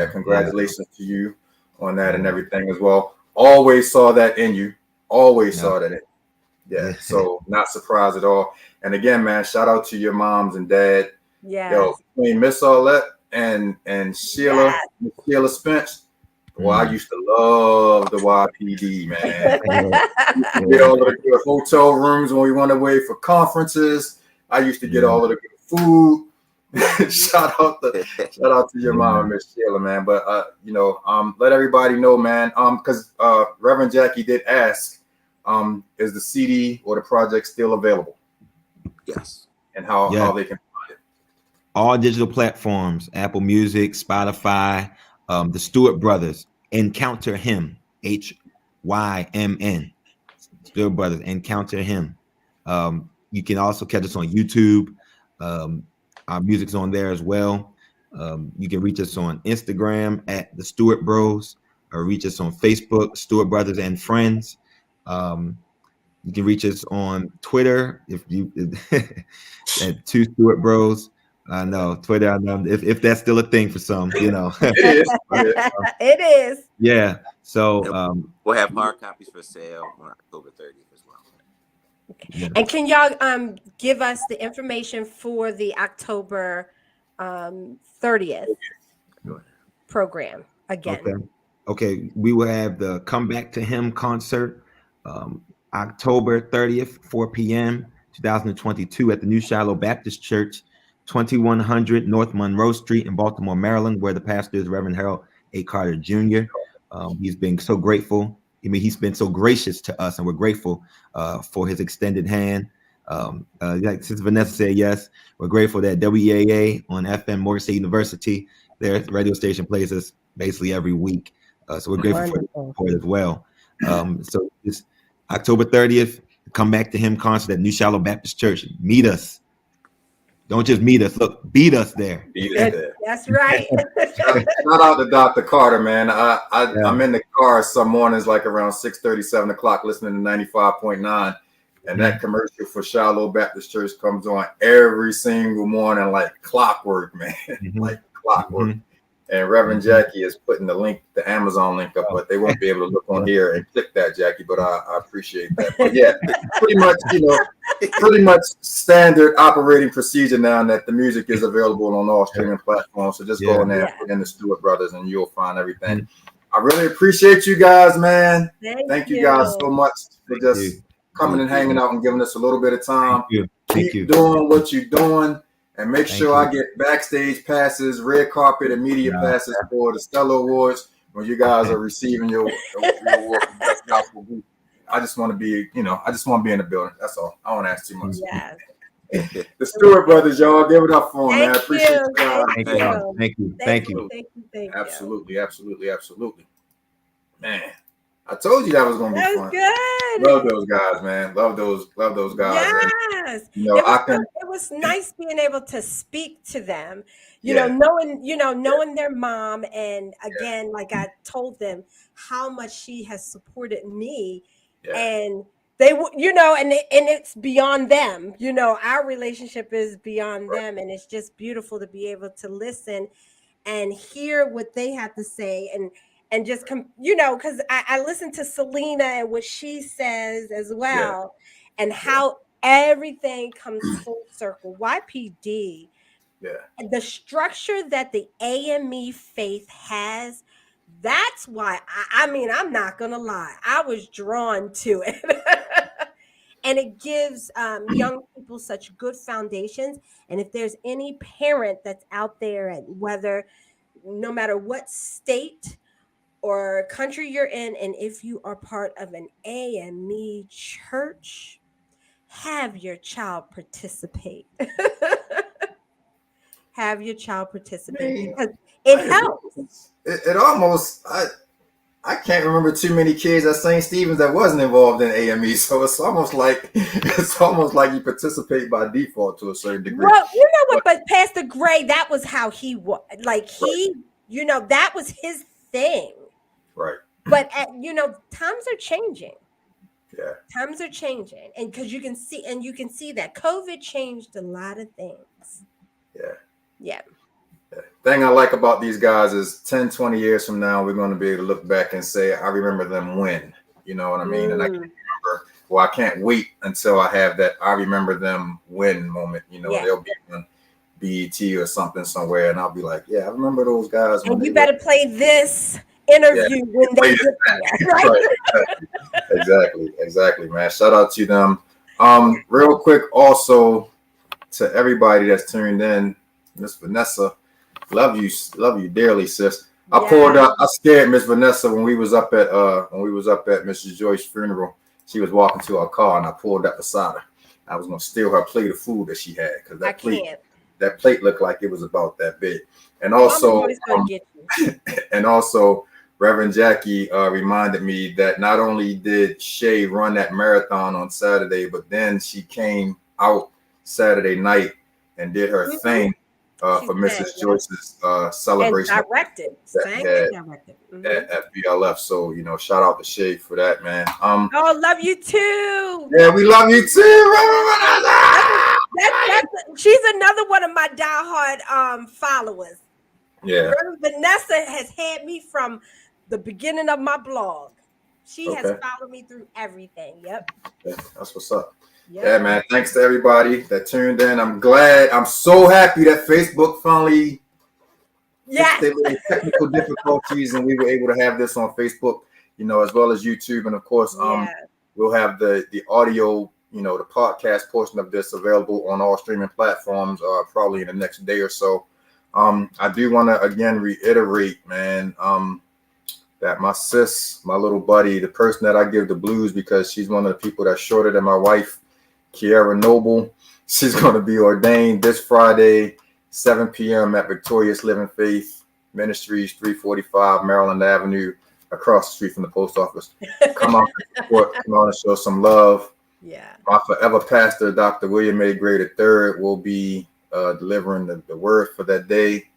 [SPEAKER 2] Congratulations to you on that and everything as well. Always saw that in you. Always saw that in you. Yeah. So not surprised at all. And again, man, shout out to your moms and dad.
[SPEAKER 1] Yeah.
[SPEAKER 2] Yo, between Miss Arlette and Sheila, Sheila Spence. Well, I used to love the YPD, man. Get all of the good hotel rooms when we went away for conferences. I used to get all of the good food. shout out to your mom, Miss Sheila, man. But let everybody know, man. Because Reverend Jackie did ask, is the CD or the project still available?
[SPEAKER 4] Yes.
[SPEAKER 2] And how they can find it?
[SPEAKER 3] All digital platforms: Apple Music, Spotify. The Stewart Brothers, Encounter Him, HYMN. Stewart Brothers, Encounter Him. You can also catch us on YouTube. Our music's on there as well. You can reach us on Instagram at the Stewart Bros, or reach us on Facebook, Stewart Brothers and Friends. You can reach us on Twitter at 2 Stewart Bros. I know Twitter. I know if that's still a thing for some,
[SPEAKER 2] It is.
[SPEAKER 1] It is.
[SPEAKER 3] Yeah. So
[SPEAKER 4] we'll have hard copies for sale on October 30th as well.
[SPEAKER 1] Okay. Yeah. And can y'all give us the information for the October 30th program again?
[SPEAKER 3] Okay. We will have the Come Back to Him concert October 30th, 4 p.m. 2022 at the New Shiloh Baptist Church, 2100 North Monroe Street in Baltimore, Maryland, where the pastor is Reverend Harold A. Carter Jr. He's been so grateful. He's been so gracious to us, and we're grateful for his extended hand. Like since Vanessa said yes, we're grateful that WEAA on FM Morgan State University, their radio station, plays us basically every week. So we're grateful for the support as well. So it's October 30th, Come Back to Him concert at New Shiloh Baptist Church. Meet us. Don't just meet us. Look, beat us there.
[SPEAKER 1] That's right.
[SPEAKER 2] Shout out to Dr. Carter, man. I'm in the car some mornings, like around 6:30, 7 o'clock, listening to 95.9. And that commercial for Shiloh Baptist Church comes on every single morning, like clockwork, man. Like clockwork. And Reverend Jackie is putting the Amazon link up, but they won't be able to look on here and click that, Jackie. But I appreciate that. But yeah, pretty much standard operating procedure now that the music is available on all streaming platforms. So just go in there and put in the Stewart Brothers, and you'll find everything. I really appreciate you guys, man. Thank you guys so much for just coming and hanging out and giving us a little bit of time. Keep doing what you're doing. And make sure I get backstage passes, red carpet, and media passes for the Stellar Awards when you guys are receiving your award for Best Gospel Group. I just want to be, in the building. That's all. I don't ask too much.
[SPEAKER 1] Yes.
[SPEAKER 2] The Stewart Brothers, y'all, give it up for them, man. I appreciate you guys.
[SPEAKER 3] Thank you.
[SPEAKER 2] Absolutely. Man, I told you that was going to be fun.
[SPEAKER 1] Good.
[SPEAKER 2] Love those guys, man. Love those guys.
[SPEAKER 1] Yes.
[SPEAKER 2] And,
[SPEAKER 1] it was nice being able to speak to them, knowing their mom. And again, like I told them how much she has supported me, and they, and it's beyond them, our relationship is beyond them. And it's just beautiful to be able to listen and hear what they have to say, and just because I listen to Selena and what she says as well, and how everything comes full circle. YPD, the structure that the AME faith has, that's why I mean, I'm not gonna lie, I was drawn to it. And it gives young people such good foundations. And if there's any parent that's out there, and whether, no matter what state or country you're in, and if you are part of an AME church, have your child participate. Have your child participate, because it helps.
[SPEAKER 2] It almost, I can't remember too many kids at St. Stephen's that wasn't involved in AME. So it's almost like you participate by default to a certain degree.
[SPEAKER 1] Well, you know what, but Pastor Gray, that was how he was. Like that was his thing.
[SPEAKER 2] Right.
[SPEAKER 1] But times are changing.
[SPEAKER 2] Yeah.
[SPEAKER 1] Times are changing, and because you can see that COVID changed a lot of things. Yeah.
[SPEAKER 2] Thing I like about these guys is 10, 20 years from now, we're going to be able to look back and say, I remember them when, you know what I mean? And I can't remember, I can't wait until I have that I remember them when moment. They'll be on BET or something somewhere, and I'll be like, yeah, I remember those guys.
[SPEAKER 1] And you better play this interview when they get there, right?
[SPEAKER 2] Exactly, man. Shout out to them. Real quick, also to everybody that's tuned in, Miss Vanessa, love you dearly, sis. I pulled up. I scared Miss Vanessa when we was up at Mrs. Joyce's funeral. She was walking to our car, and I pulled up beside her. I was gonna steal her plate of food that she had, because that plate looked like it was about that big. And also, Reverend Jackie reminded me that not only did Shay run that marathon on Saturday, but then she came out Saturday night and did her thing for Mrs. Joyce's celebration.
[SPEAKER 1] And directed.
[SPEAKER 2] At BLF. So, shout out to Shay for that, man.
[SPEAKER 1] Love you too.
[SPEAKER 2] Yeah, we love you too.
[SPEAKER 1] She's another one of my diehard followers.
[SPEAKER 2] Yeah.
[SPEAKER 1] Vanessa has had me from the beginning of my blog. She has followed me through everything. Yep.
[SPEAKER 2] Yeah, that's what's up. Yeah, man. Thanks to everybody that tuned in. I'm so happy that Facebook finally fixed their little technical difficulties, and we were able to have this on Facebook, as well as YouTube. And of course, we'll have the audio, the podcast portion of this available on all streaming platforms probably in the next day or so. I do want to again reiterate, man, that my sis, my little buddy, the person that I give the blues because she's one of the people that's shorter than my wife, Kiara Noble, she's going to be ordained this Friday, 7 p.m. at Victorious Living Faith Ministries, 345 Maryland Avenue, across the street from the post office. Come out and support, come out and show some love.
[SPEAKER 1] Yeah.
[SPEAKER 2] My forever pastor, Dr. William A. Gray III, will be delivering the word for that day.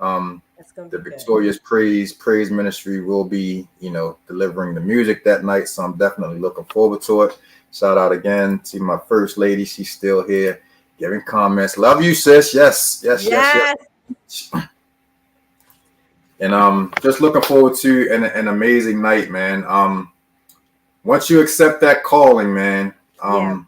[SPEAKER 2] The Victorious Praise Ministry will be, delivering the music that night. So I'm definitely looking forward to it. Shout out again to my first lady. She's still here giving comments. Love you, sis. Yes. And just looking forward to an amazing night, man. Once you accept that calling, man, the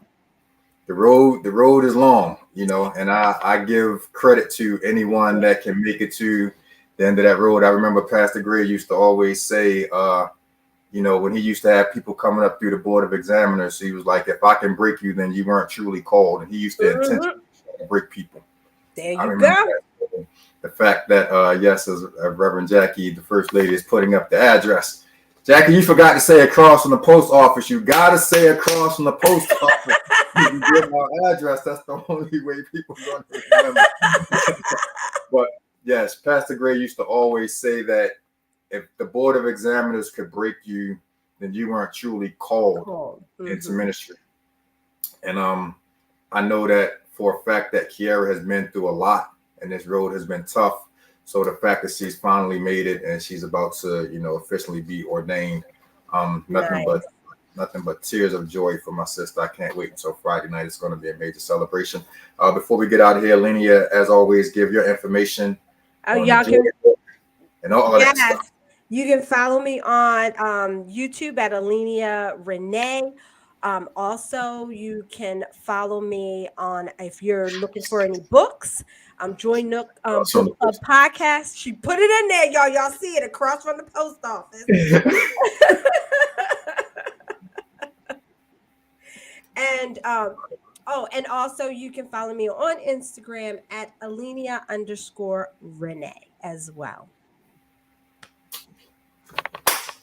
[SPEAKER 2] road is long, and I give credit to anyone that can make it to the end of that road. I remember Pastor Gray used to always say, when he used to have people coming up through the board of examiners, he was like, if I can break you, then you weren't truly called. And he used to intentionally break people.
[SPEAKER 1] There you go.
[SPEAKER 2] The fact that, as Reverend Jackie, the first lady, is putting up the address. Jackie, you forgot to say across from the post office. You got to say across from the post office. You give our address. That's the only way people are going to remember. But yes, Pastor Gray used to always say that if the board of examiners could break you, then you weren't truly called into ministry. And I know that for a fact that Kiara has been through a lot, and this road has been tough. So the fact that she's finally made it and she's about to, officially be ordained, nothing but tears of joy for my sister. I can't wait until Friday night. It's going to be a major celebration. Before we get out of here, Linnea, as always, give your information
[SPEAKER 1] Oh,
[SPEAKER 2] on
[SPEAKER 1] y'all
[SPEAKER 2] the
[SPEAKER 1] can.
[SPEAKER 2] Georgia and all that stuff.
[SPEAKER 1] Yes. You can follow me on YouTube at Alenia Renee. Also, you can follow me on, if you're looking for any books, Joy Nook Book Club podcast. She put it in there, y'all. Y'all see it across from the post office. And and also you can follow me on Instagram at Alenia_Renee as well.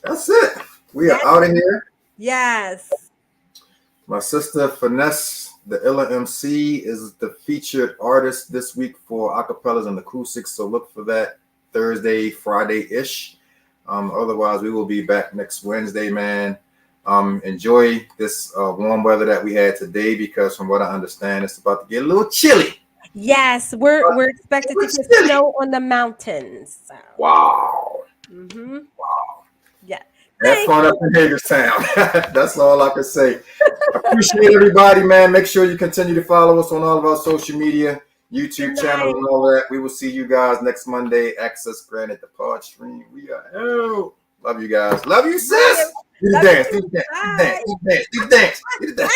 [SPEAKER 2] That's it. We are out of here.
[SPEAKER 1] Yes.
[SPEAKER 2] My sister Finesse, the Illa MC, is the featured artist this week for acapellas and acoustics. So look for that Thursday, Friday-ish. Otherwise, we will be back next Wednesday, man. Enjoy this warm weather that we had today, because from what I understand, it's about to get a little chilly.
[SPEAKER 1] Yes, we're expected to get snow on the mountains. So.
[SPEAKER 2] Wow.
[SPEAKER 1] Mm-hmm.
[SPEAKER 2] Wow.
[SPEAKER 1] Yeah.
[SPEAKER 2] Have fun up in Hagerstown. That's all I can say. Appreciate everybody, man. Make sure you continue to follow us on all of our social media, YouTube channels, and all that. We will see you guys next Monday. Access granted, the pod stream. We are out. Love you guys. Love you, sis. Do the dance. Do the dance. Do the dance. Do the dance. Do the dance.